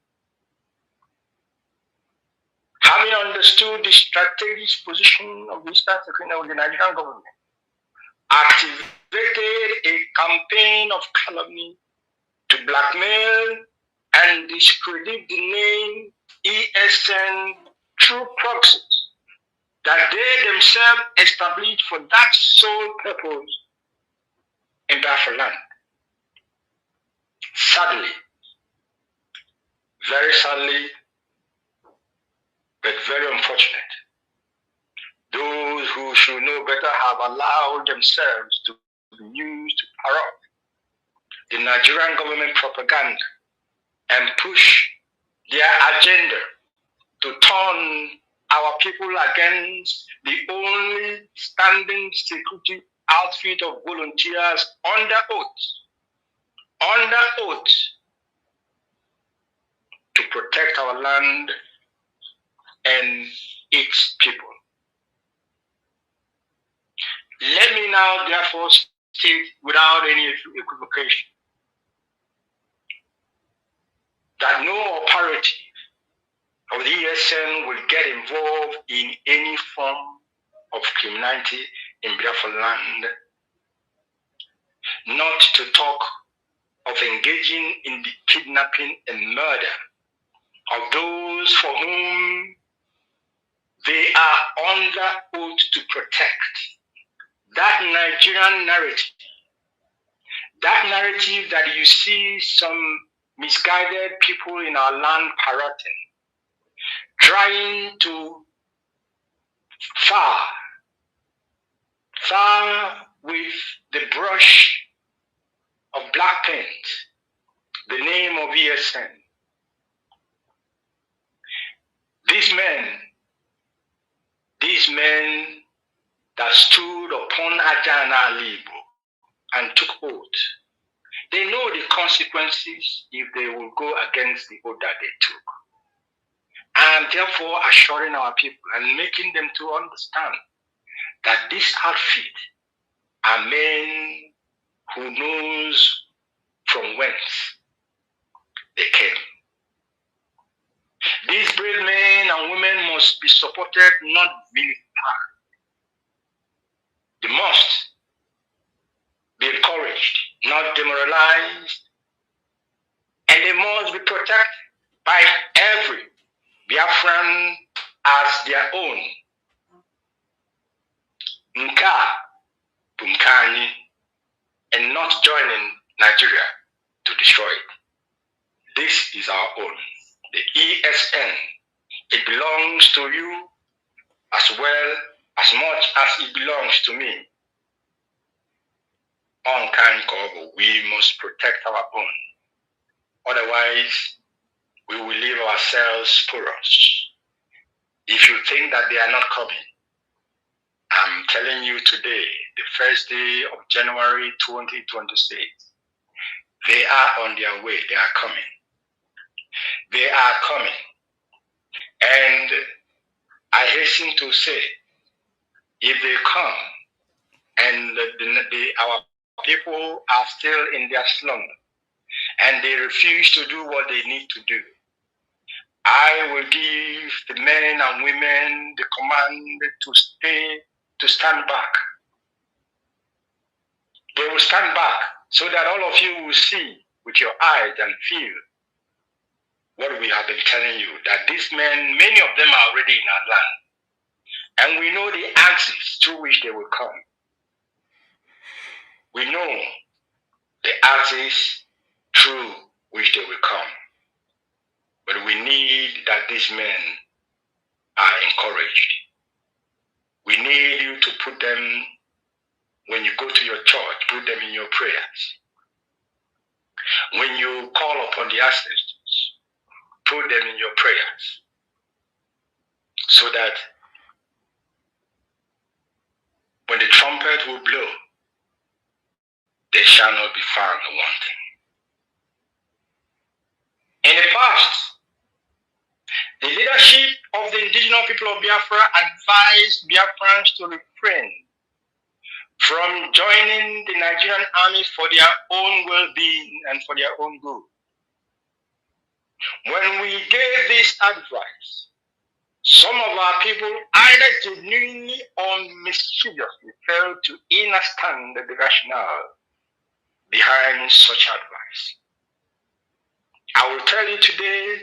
S1: Having understood the strategic position of the Eastern Security Network, the Nigerian government activated a campaign of calumny to blackmail and discredit the name ESN through proxies that they themselves established for that sole purpose in Biafra land. Sadly, very sadly, but very unfortunate, those who should know better have allowed themselves to be used to parrot the Nigerian government propaganda and push their agenda to turn our people against the only standing security outfit of volunteers under oath, to protect our land and its people. Let me now therefore state without any equivocation that no operative of the ESN will get involved in any form of criminality in Biafra land, not to talk of engaging in the kidnapping and murder of those for whom they are under oath to protect. That Nigerian narrative that you see some misguided people in our land parroting, trying to far with the brush of black paint the name of ESN. These men that stood upon Ajana Libo and took oath, they know the consequences if they will go against the oath that they took. I am therefore assuring our people and making them to understand that this outfit are men who knows from whence they came. These brave men and women must be supported, not vilified. They must be encouraged, not demoralized, and they must be protected by every Biafran as their own. Nka Bumkani, and not joining Nigeria to destroy it. This is our own. The ESN, it belongs to you as well as much as it belongs to me. On Kankobo, we must protect our own. Otherwise, we will leave ourselves porous. If you think that they are not coming, I'm telling you today, the first day of January 2026, they are on their way. They are coming. They are coming. And I hasten to say, if they come and our people are still in their slumber and they refuse to do what they need to do, I will give the men and women the command to stand back. They will stand back so that all of you will see with your eyes and feel what we have been telling you, that these men, many of them are already in our land. And we know the axis through which they will come. We know the axis through which they will come. But we need that these men are encouraged. We need you to put them, when you go to your church, put them in your prayers. When you call upon the ancestors, put them in your prayers. So that when the trumpet will blow, they shall not be found wanting. In the past, the leadership of the indigenous people of Biafra advised Biafrans to refrain from joining the Nigerian army for their own well-being and for their own good. When we gave this advice, some of our people either genuinely or mischievously failed to understand the rationale behind such advice. I will tell you today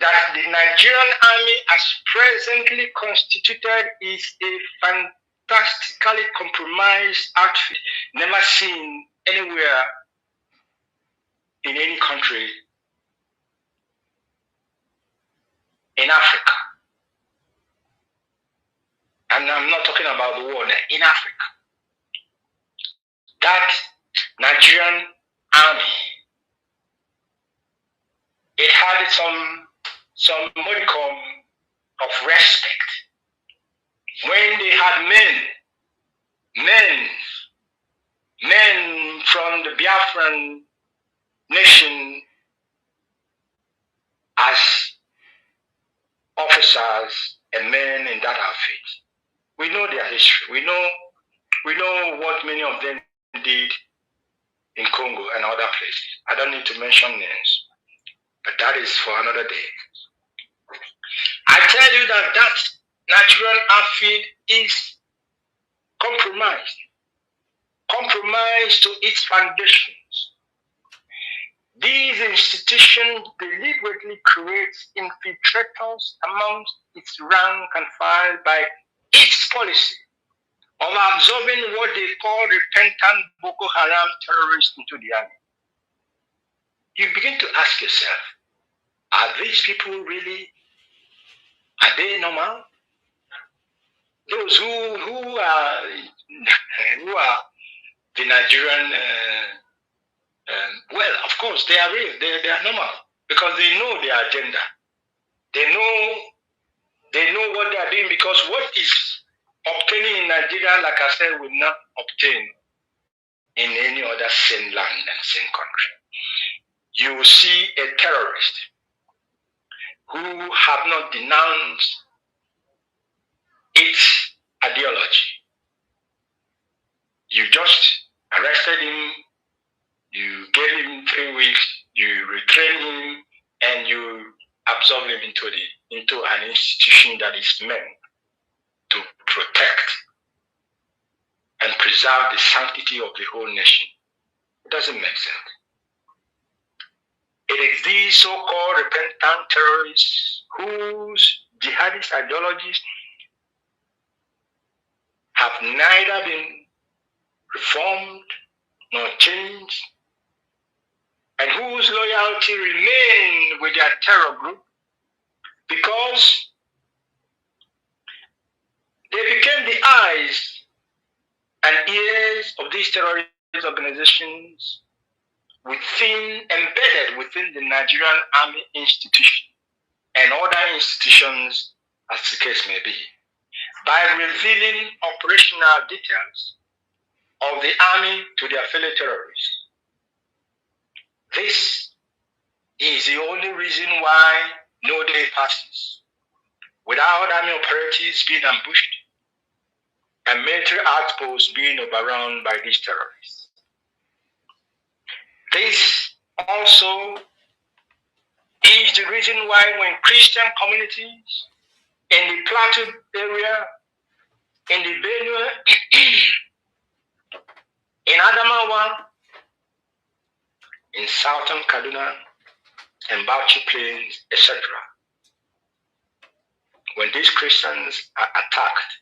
S1: that the Nigerian army as presently constituted is a fantastically compromised outfit, never seen anywhere in any country in Africa. And I'm not talking about the world, in Africa. That Nigerian army, it had some modicum of respect. When they had men from the Biafran nation as officers and men in that outfit. We know their history. We know what many of them did in Congo and other places. I don't need to mention names, but that is for another day. I tell you that that natural outfit is compromised to its foundations. These institutions deliberately create infiltrators amongst its rank and file by its policy of absorbing what they call repentant Boko Haram terrorists into the army. You begin to ask yourself, are these people really, are they normal? Those who are the Nigerian, well, of course, they are real, they are normal, because they know their agenda. They know what they are doing, because what is obtaining in Nigeria, like I said, will not obtain in any other same land and same country. You will see a terrorist who have not denounced its ideology. You just arrested him, you gave him 3 weeks, you retrain him, and you absorb him into an institution that is meant to protect and preserve the sanctity of the whole nation. It doesn't make sense. It is these so-called repentant terrorists whose jihadist ideologies have neither been reformed nor changed, and whose loyalty remain with their terror group because they became the eyes and ears of these terrorist organizations embedded within the Nigerian Army institution and other institutions as the case may be, by revealing operational details of the army to their fellow terrorists. This is the only reason why no day passes without army operatives being ambushed and military outposts being overrun by these terrorists. This also is the reason why when Christian communities in the Plateau area, in the Benue, in Adamawa, in southern Kaduna, and Bauchi Plains, etc., when these Christians are attacked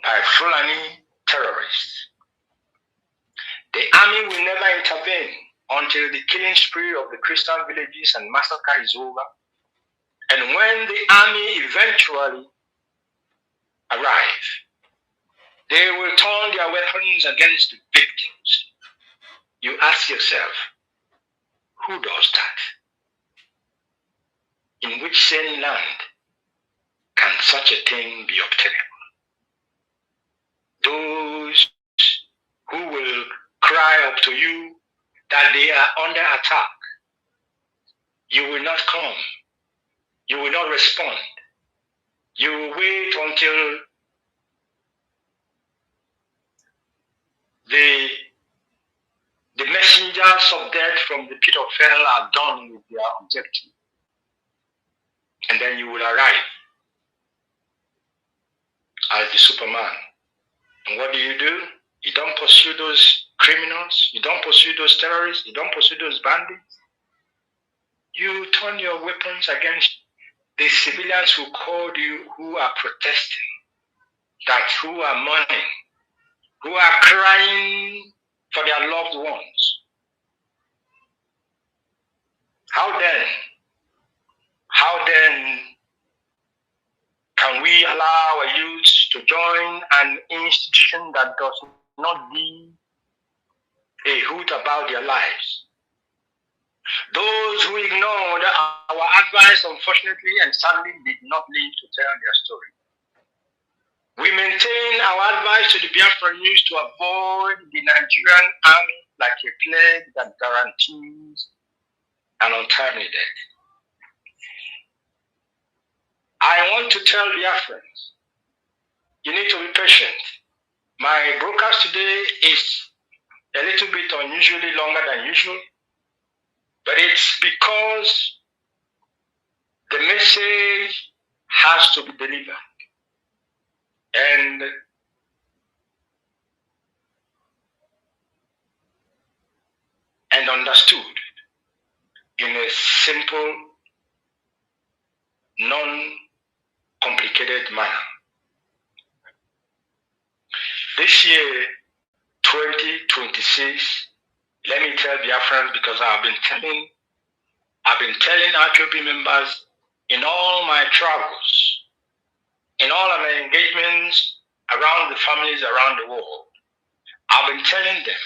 S1: by Fulani terrorists, the army will never intervene until the killing spree of the Christian villages and massacre is over. And when the army eventually arrive, they will turn their weapons against the victims. You ask yourself, who does that? In which sane land can such a thing be obtainable? Those who will cry up to you that they are under attack, you will not come. You will not respond. You will wait until the messengers of death from the pit of hell are done with their objective. And then you will arrive as the Superman. And what do? You don't pursue those criminals. You don't pursue those terrorists. You don't pursue those bandits. You turn your weapons against the civilians who called you, who are protesting, who are mourning, who are crying for their loved ones. How then can we allow our youth to join an institution that does not give a hoot about their lives? Those who ignored our advice, unfortunately and sadly, did not live to tell their story. We maintain our advice to the Biafra news to avoid the Nigerian army like a plague that guarantees an untimely death. I want to tell Biafrans, you need to be patient. My broadcast today is a little bit unusually longer than usual, but it's because the message has to be delivered and understood in a simple, non-complicated manner. This year, 2026, let me tell Biafrans, because I've been telling IPOB members in all my travels, in all of my engagements around the families around the world, I've been telling them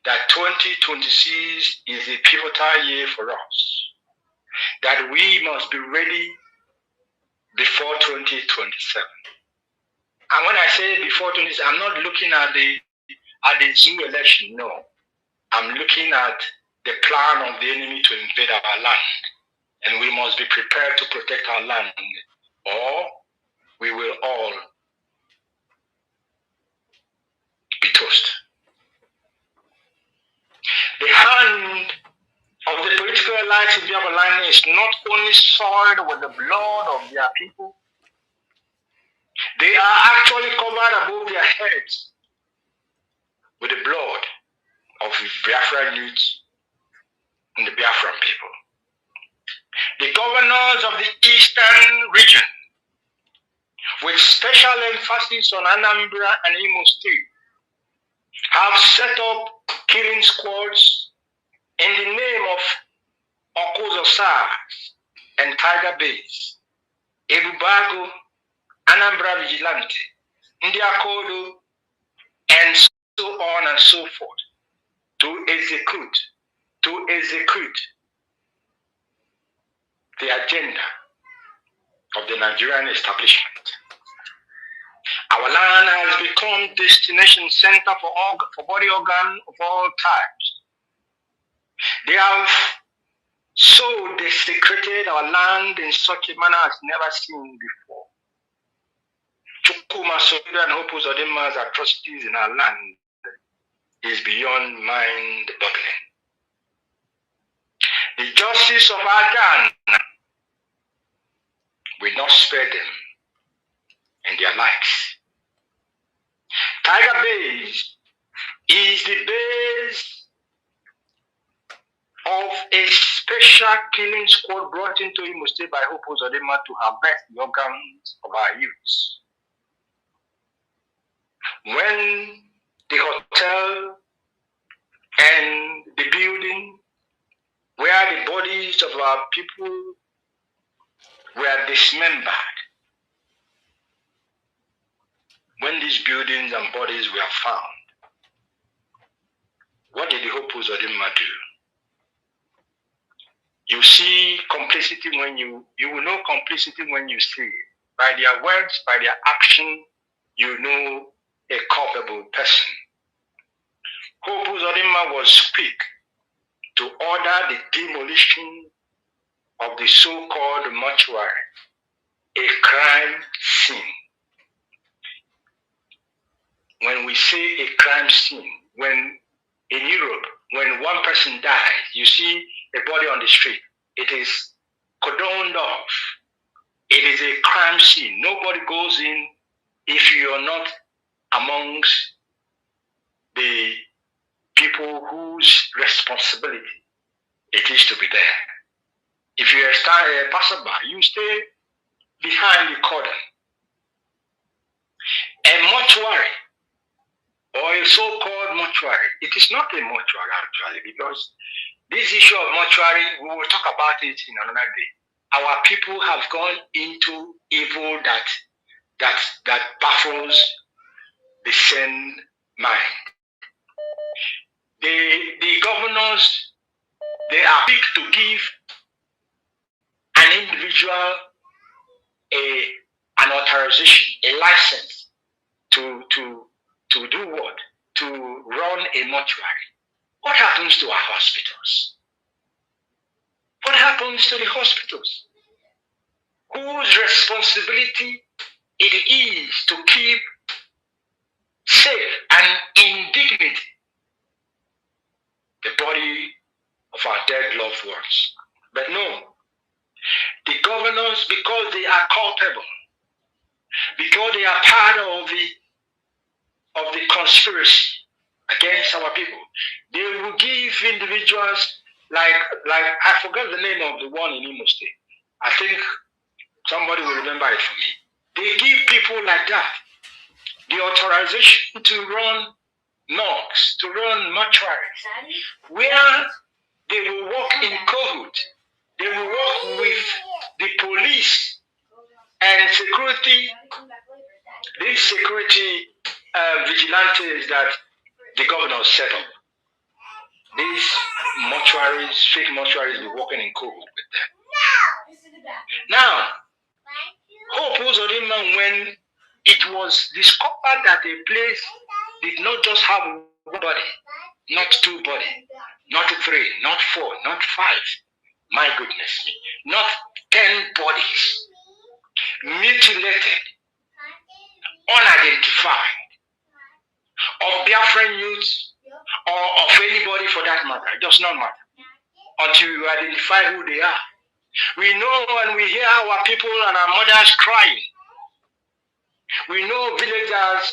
S1: that 2026 is a pivotal year for us, that we must be ready before 2027. And when I say before 2027, I'm not looking at the zoo election, no. I'm looking at the plan of the enemy to invade our land. And we must be prepared to protect our land, or we will all be toast. The hand of the political elites in Biafra land is not only soiled with the blood of their people, they are actually covered above their heads with the blood of Biafran youths and the Biafran people. The governors of the eastern region, with special emphasis on Anambra and Imo State, have set up killing squads in the name of Okozo SARS and Tiger Base, Ebubago, Anambra Vigilante, Ndiakodo, and so on and so forth, to execute the agenda of the Nigerian establishment. Our land has become destination center for body organ of all types. They have so desecrated our land in such a manner as never seen before. Chukuma Soda and Hopo Zodema's atrocities in our land is beyond mind-boggling. The justice of our God will not spare them and their lives. Tiger Base is the base of a special killing squad brought into Imo State by Hopo Zodema to harvest the organs of our youths. When the hotel and the building where the bodies of our people were dismembered, when these buildings and bodies were found, what did the Hopo Zodema do? You see complicity when you will know complicity when you see it. By their words, by their action, you know a culpable person. Hopo Zodema was quick to order the demolition of the so-called mortuary, a crime scene. When we say a crime scene, when in Europe, when one person dies, you see a body on the street, it is cordoned off. It is a crime scene. Nobody goes in if you are not amongst the people whose responsibility it is to be there. If you are a passerby, you stay behind the cordon. A mortuary, or a so-called mortuary, it is not a mortuary actually, because this issue of mortuary, we will talk about it in another day. Our people have gone into evil that baffles the sane mind. The governors, they are quick to give an individual an authorization, a license to do what? To run a mortuary. What happens to our hospitals? What happens to the hospitals? Whose responsibility it is to keep safe and in dignity the body of our dead loved ones? But no, the governors, because they are culpable, because they are part of the conspiracy against our people, they will give individuals like I forgot the name of the one in Imo State. I think somebody will remember it for me. They give people like that the authorization to run morgues, to run mortuaries, where they will work in cohort. They will work with the police and security, these security vigilantes that the governor set up. These mortuaries, fake mortuaries, will be working in cohort with them. Now, Hope Uzodinma, when it was discovered that a place did not just have one body, not two bodies, not three, not four, not five, my goodness me, not 10 bodies, mutilated, unidentified, of Biafran youths or of anybody for that matter. It does not matter until you identify who they are. We know when we hear our people and our mothers crying. We know villagers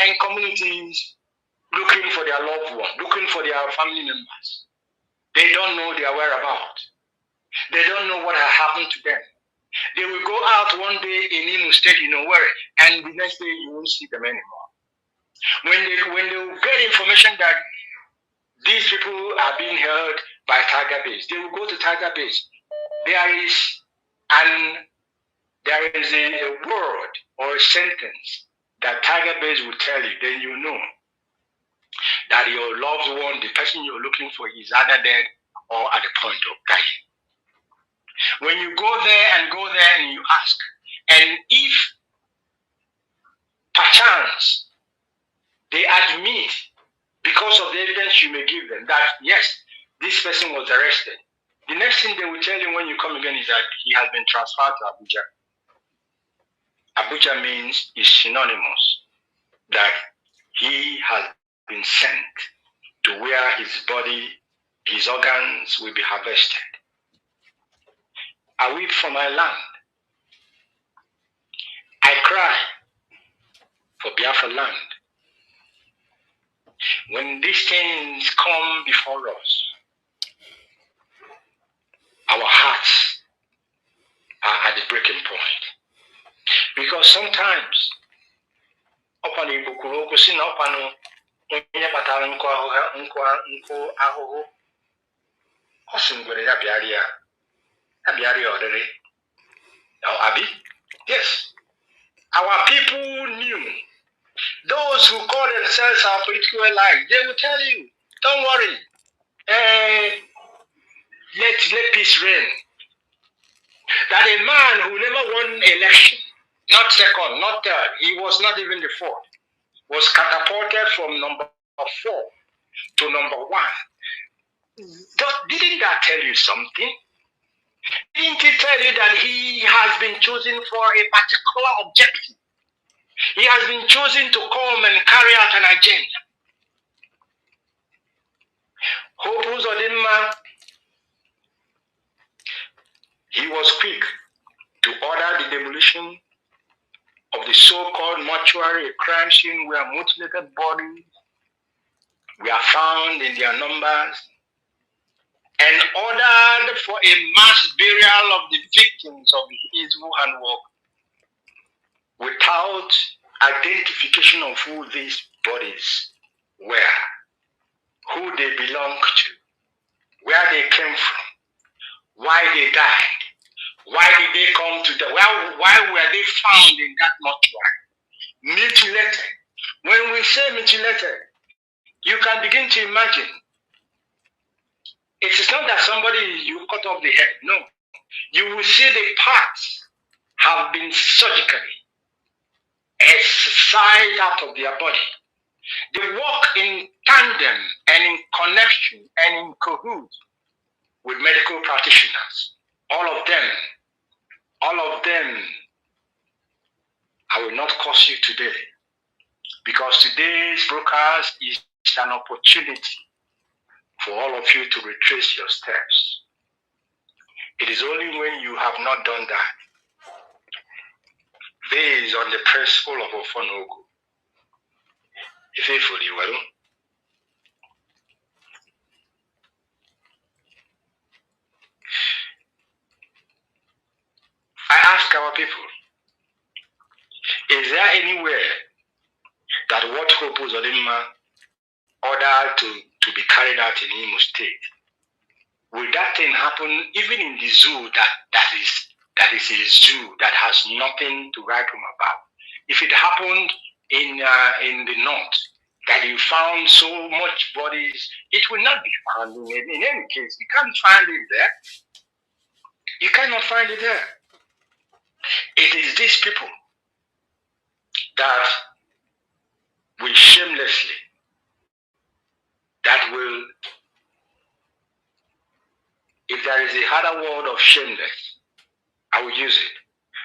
S1: and communities looking for their loved one, looking for their family members. They don't know their whereabouts. They don't know what has happened to them. They will go out one day in Imo State, where, and the next day you won't see them anymore. When they get information that these people are being held by Tiger Base, they will go to Tiger Base. There is a word or a sentence that Tiger Base will tell you, then you know that your loved one, the person you're looking for, is either dead or at the point of dying. When you go there and you ask, and if perchance they admit, because of the evidence you may give them, that yes, this person was arrested, the next thing they will tell you when you come again is that he has been transferred to Abuja. Abuja means is synonymous that he has been sent to where his body, his organs will be harvested. I weep for my land. I cry for Biafra land. When these things come before us, our hearts are at the breaking point. Because sometimes, upon the Bukuroku, sin upon yes, our people knew. Those who call themselves our political allies, they will tell you, don't worry, let peace reign. That a man who never won election, not second, not third, he was not even the fourth, was catapulted from number 4 to number 1. Didn't that tell you something? Didn't it tell you that he has been chosen for a particular objective? He has been chosen to come and carry out an agenda. Hope Uzodinma, he was quick to order the demolition of the so-called mortuary, a crime scene where mutilated bodies were found in their numbers, and ordered for a mass burial of the victims of his evil handwork without identification of who these bodies were, who they belonged to, where they came from, why they died, why did they come to die, why were they found in that mortuary, mutilated. When we say mutilated, you can begin to imagine It is not that somebody, you cut off the head. No. You will see the parts have been surgically excised out of their body. They work in tandem and in connection and in cahoots with medical practitioners. All of them, I will not curse you today, because today's broadcast is an opportunity for all of you to retrace your steps. It is only when you have not done that, based on the principle of Ofonogo, faithfully, well, I ask our people, is there anywhere that what Hope Uzodimma ordered to be carried out in Imo State, will that thing happen even in the zoo that is a zoo that has nothing to write home about? If it happened in the north, that you found so much bodies, it will not be found in any case. You can't find it there. You cannot find it there. It is these people that will shamelessly, that will, if there is a harder word of shameless, I will use it.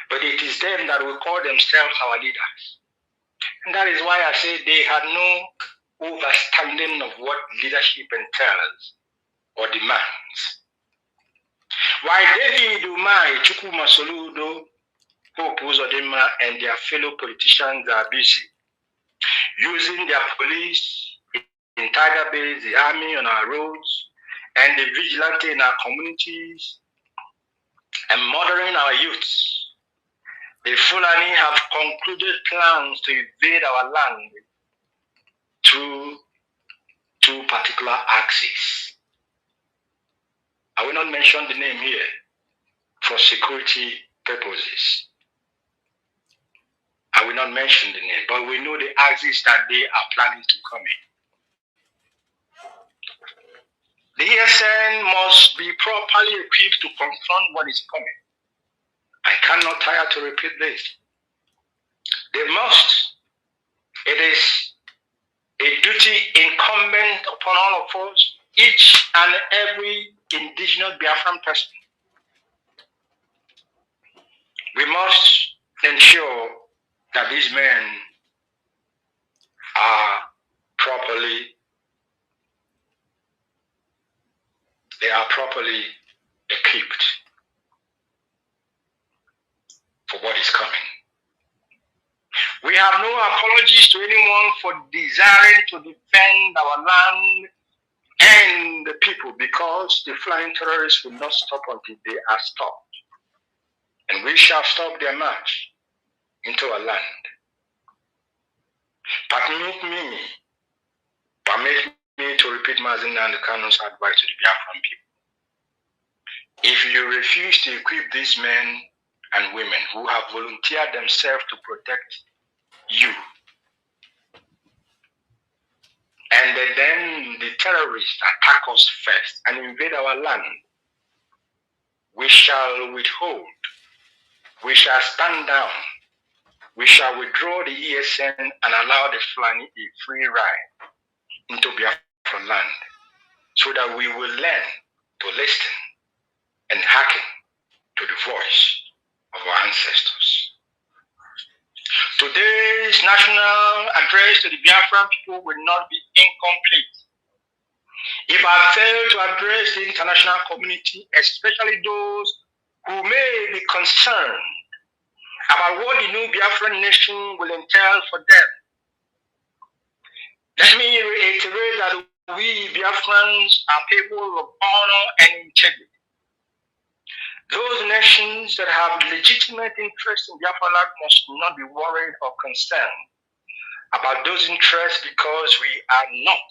S1: But it is them that will call themselves our leaders. And that is why I say they had no understanding of what leadership entails or demands. Why David Umai, Chukuma Soludo, Hope Uzodimma, and their fellow politicians are busy using their police in Tiger Base, the army on our roads, and the vigilante in our communities, and murdering our youths. The Fulani have concluded plans to invade our land through two particular axes. I will not mention the name here for security purposes. I will not mention the name, but we know the axis that they are planning to come in. The ESN must be properly equipped to confront what is coming. I cannot tire to repeat this. They must. It is a duty incumbent upon all of us, each and every indigenous Biafran person. We must ensure that these men are properly equipped for what is coming. We have no apologies to anyone for desiring to defend our land and the people, because the flying terrorists will not stop until they are stopped. And we shall stop their march into our land. Permit me to repeat Mazi and Kanu's advice to the Biafran people. If you refuse to equip these men and women who have volunteered themselves to protect you, and then the terrorists attack us first and invade our land, we shall withhold, we shall stand down, we shall withdraw the ESN and allow the Fulani a free ride into Biafra land, so that we will learn to listen and hearken to the voice of our ancestors. Today's national address to the Biafran people will not be incomplete if I fail to address the international community, especially those who may be concerned about what the new Biafran nation will entail for them. Let me reiterate that we Biafrans are people of honor and integrity. Those nations that have legitimate interest in Biafra land must not be worried or concerned about those interests, because we are not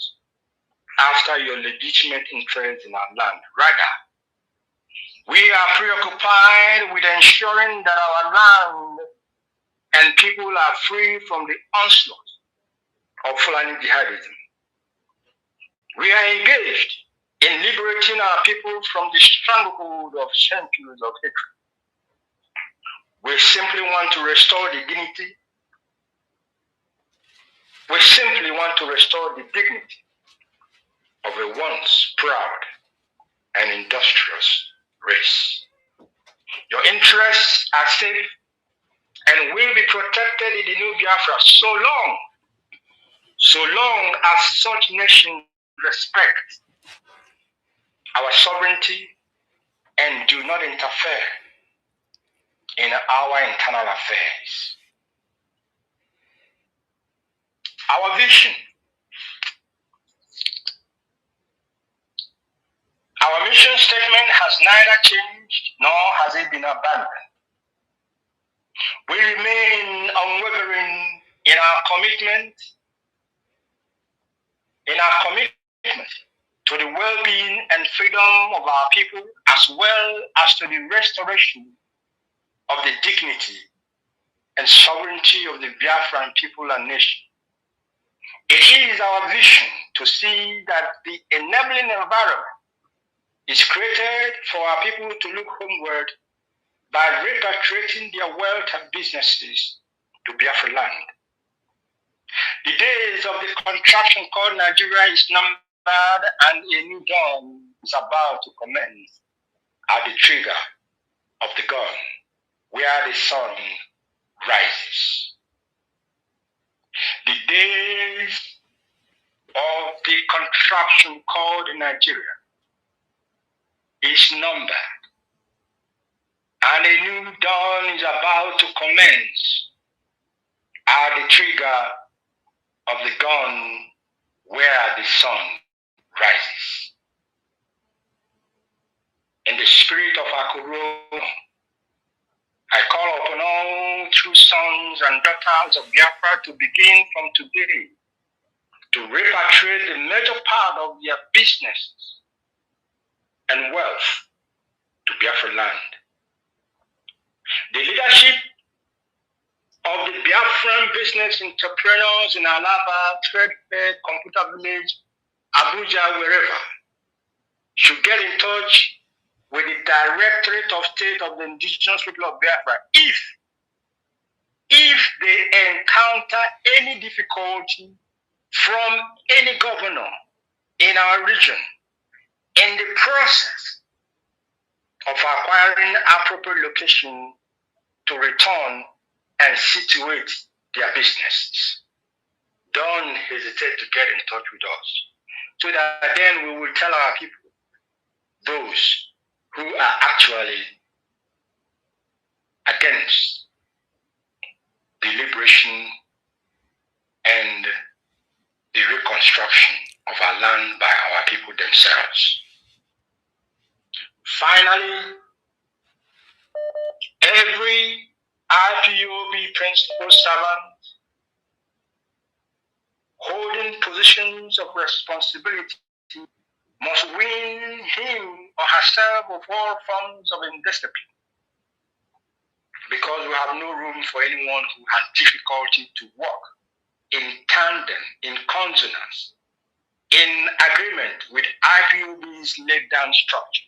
S1: after your legitimate interest in our land. Rather, we are preoccupied with ensuring that our land and people are free from the onslaught of Fulani jihadism. We are engaged in liberating our people from the stranglehold of centuries of hatred. We simply want to restore the dignity. We simply want to restore the dignity of a once proud and industrious race. Your interests are safe and will be protected in the new Biafra so long as such nations respect our sovereignty and do not interfere in our internal affairs. Our vision, our mission statement has neither changed nor has it been abandoned. We remain unwavering in our commitment to the well-being and freedom of our people, as well as to the restoration of the dignity and sovereignty of the Biafran people and nation. It is our vision to see that the enabling environment is created for our people to look homeward by repatriating their wealth and businesses to Biafra land. The days of the contraption called Nigeria is numbered, and a new dawn is about to commence at the trigger of the gun where the sun rises. The days of the contraption called Nigeria is numbered, and a new dawn is about to commence at the trigger of the gun where the sun rises. In the spirit of Akuro, I call upon all true sons and daughters of Biafra to begin from today to repatriate the major part of their businesses and wealth to Biafra land. The leadership of the Biafran business entrepreneurs in Alaba, Trade Fair, Computer Village, Abuja, wherever, should get in touch with the Directorate of State of the Indigenous People of Biafra if they encounter any difficulty from any governor in our region in the process of acquiring appropriate location to return and situate their businesses. Don't hesitate to get in touch with us, so that then we will tell our people, those who are actually against the liberation and the reconstruction of our land by our people themselves. Finally, every IPOB principal servant holding positions of responsibility must wean him or herself of all forms of indiscipline, because we have no room for anyone who has difficulty to work in tandem, in consonance, in agreement with IPOB's laid down structure.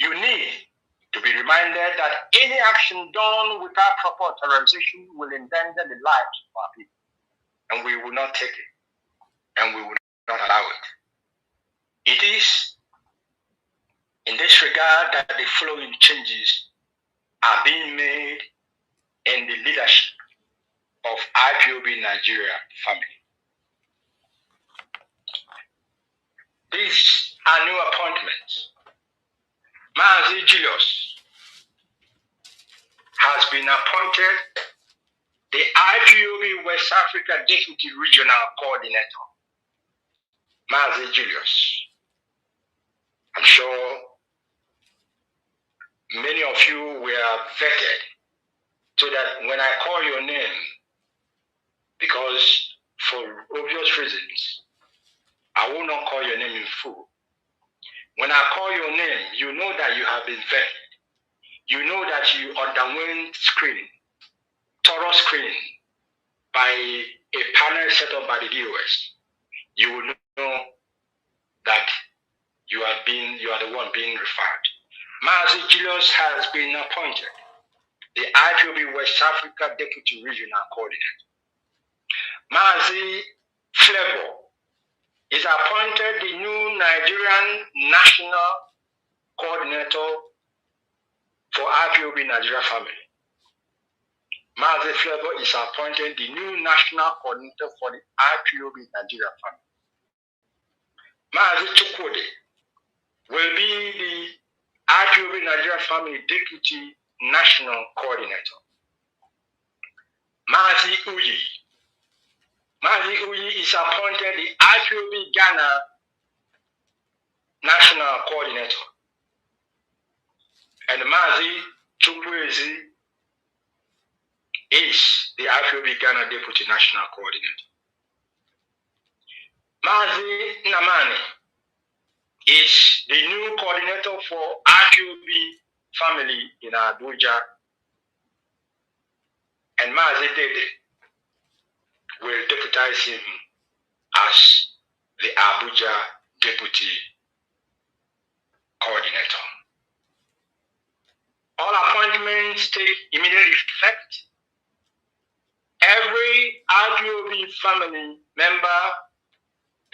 S1: You need to be reminded that any action done without proper authorization will endanger the lives of our people, and we will not take it, and we will not allow it. It is in this regard that the following changes are being made in the leadership of IPOB Nigeria family. These are new appointments. Mazi Chika has been appointed the IPOB West Africa Deputy Regional Coordinator. Mazi Chika. I'm sure many of you were vetted, so that when I call your name, because for obvious reasons, I will not call your name in full. When I call your name, you know that you have been vetted. You know that you underwent screening, thorough screening by a panel set up by the DOS. You will know that of being referred. Mazi Julius has been appointed the IPOB West Africa Deputy Regional Coordinator. Mazi Flavor is appointed the new Nigerian National Coordinator for IPOB Nigeria Family. Mazi Flavor is appointed the new National Coordinator for the IPOB Nigeria Family. Mazi Chukwudi will be the IPOB Nigeria Family Deputy National Coordinator. Mazi Uyi is appointed the IPOB Ghana National Coordinator. And Mazi Chukwuezi is the IPOB Ghana Deputy National Coordinator. Mazi Nnamdi is the new coordinator for IPOB Family in Abuja. And Mazi Dede will deputize him as the Abuja Deputy Coordinator. All appointments take immediate effect. Every IPOB family member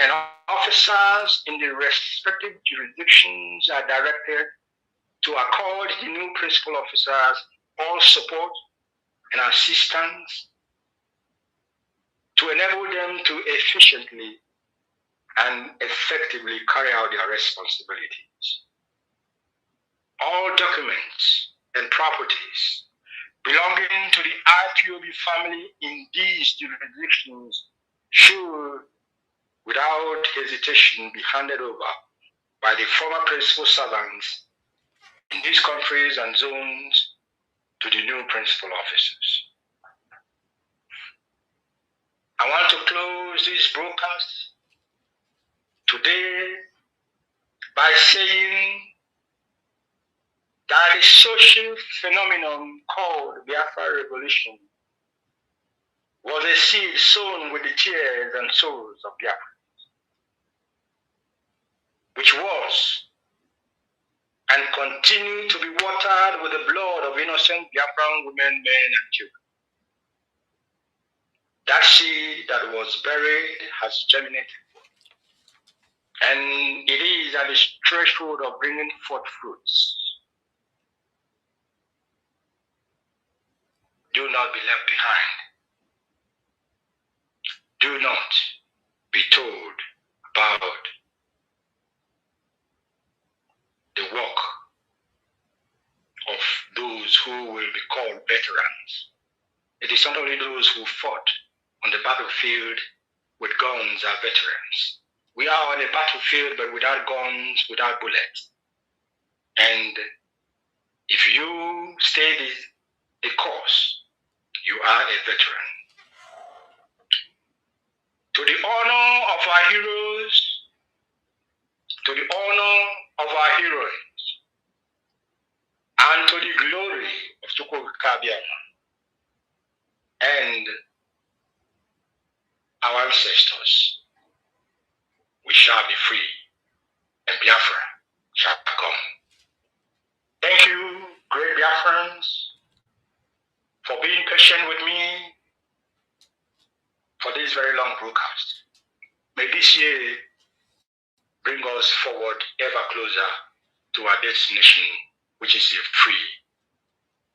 S1: and officers in the respective jurisdictions are directed to accord the new principal officers all support and assistance to enable them to efficiently and effectively carry out their responsibilities. All documents and properties belonging to the IPOB family in these jurisdictions should, without hesitation, be handed over by the former principal servants in these countries and zones to the new principal officers. I want to close this broadcast today by saying that the social phenomenon called Biafra Revolution was a seed sown with the tears and souls of Biafra, which was and continued to be watered with the blood of innocent Biafran women, men, and children. That seed that was buried has germinated, and it is at the threshold of bringing forth fruits. Do not be left behind. Do not be told about the work of those who will be called veterans. It is not only those who fought on the battlefield with guns are veterans. We are on a battlefield but without guns, without bullets. And if you stay the course, you are a veteran. To the honor of our heroes, to the honor of our heroines, and to the glory of Chukwukabiama and our ancestors, we shall be free, and Biafra shall come. Thank you, great Biafrans, for being patient with me for this very long broadcast. May this year bring us forward ever closer to our destination, which is a free,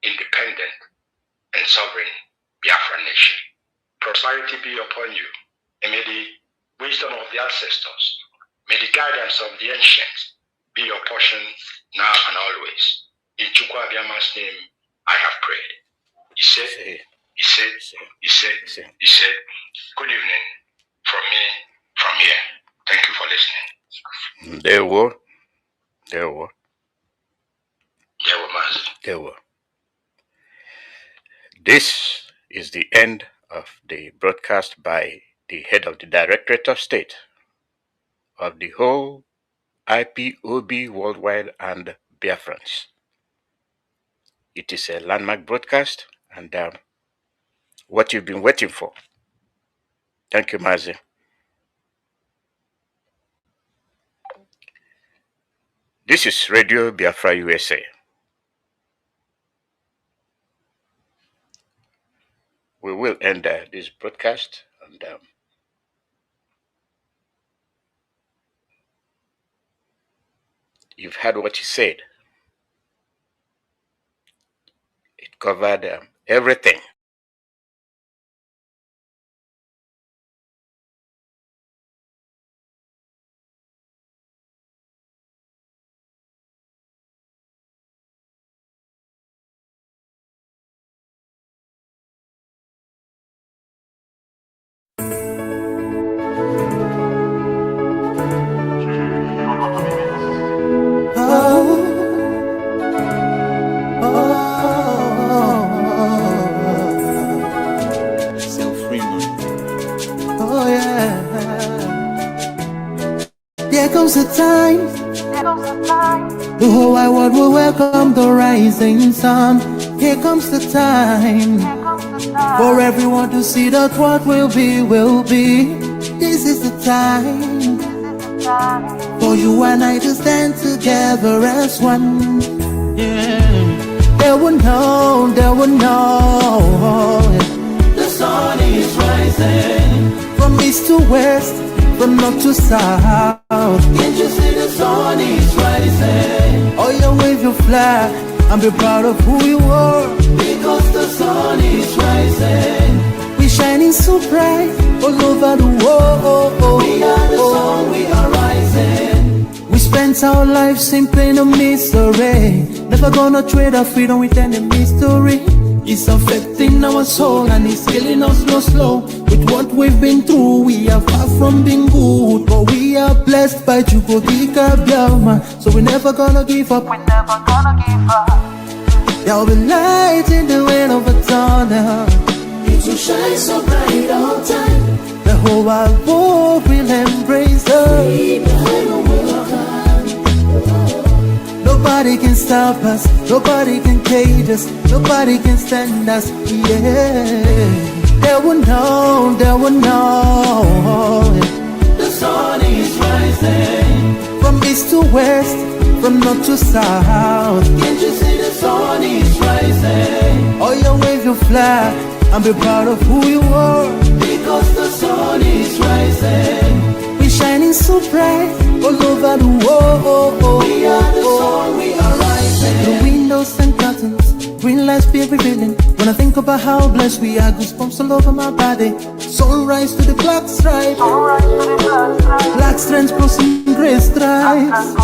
S1: independent, and sovereign Biafran nation. Prosperity be upon you, and may the wisdom of the ancestors, may the guidance of the ancients be your portion now and always. In Chukwuabiama's name, I have prayed. He said, good evening from me, from here. Thank you for listening.
S2: There were,
S1: Mazi.
S2: there were. This is the end of the broadcast by the head of the Directorate of State of the whole IPOB worldwide and Biafrans. It is a landmark broadcast and what you've been waiting for. Thank you, Mazi. This is Radio Biafra USA. We will end this broadcast, and you've heard what he said. It covered everything.
S3: The time, the whole wide world will welcome the rising sun. Here comes the time, for everyone to see that what will be, will be. This is the time, for you and I to stand together as one. Yeah. They will know, the sun is rising, from east to west, from north to south. Can't you see the sun is rising? Oh, you wave your flag and be proud of who you are, because the sun is rising. We're shining so bright all over the world. We are the sun, we are rising. We spent our lives in pain and misery, never gonna trade our freedom with any mystery. It's affecting our soul and it's killing us slow. With what we've been through, we are far from being good, but we are blessed by Chika Edoziem. So we're never gonna give up. There'll be light in the end of a tunnel. It will shine so bright all time. The whole wide world will embrace us. Nobody can stop us, nobody can cage us, nobody can stand us, yeah. They will know, the sun is rising, from east to west, from north to south. Can't you see the sun is rising? Oh, you wave your flag and be proud of who you are, because the sun is rising. We're shining so bright all over the world. We are the sun, we are rising. The windows and curtains, green lights be revealing. When I think about how blessed we are, goosebumps all over my body. Sunrise to the black stripe, black strands crossing grey stripes.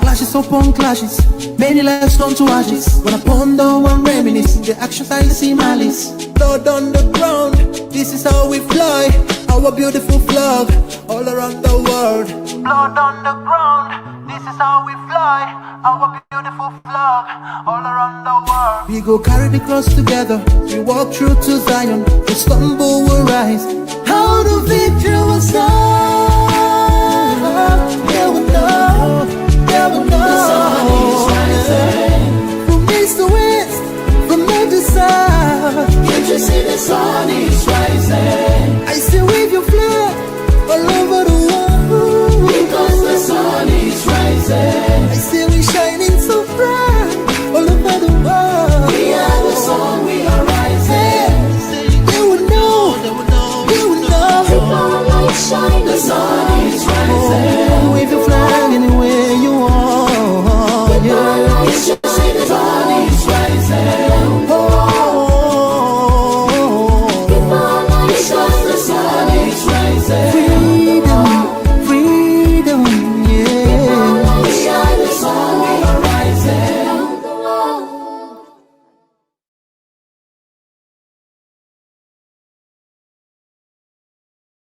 S3: Clashes upon clashes, many lives turn to ashes. When I ponder and reminisce, the actions I see malice. Blood on the ground, this is how we fly. Our beautiful flag, all around the world. Blood on the ground, this is how we fly. Our beautiful flag, all around the world. We go carry the cross together, we walk through to Zion. We stumble, we rise, how the victory was done.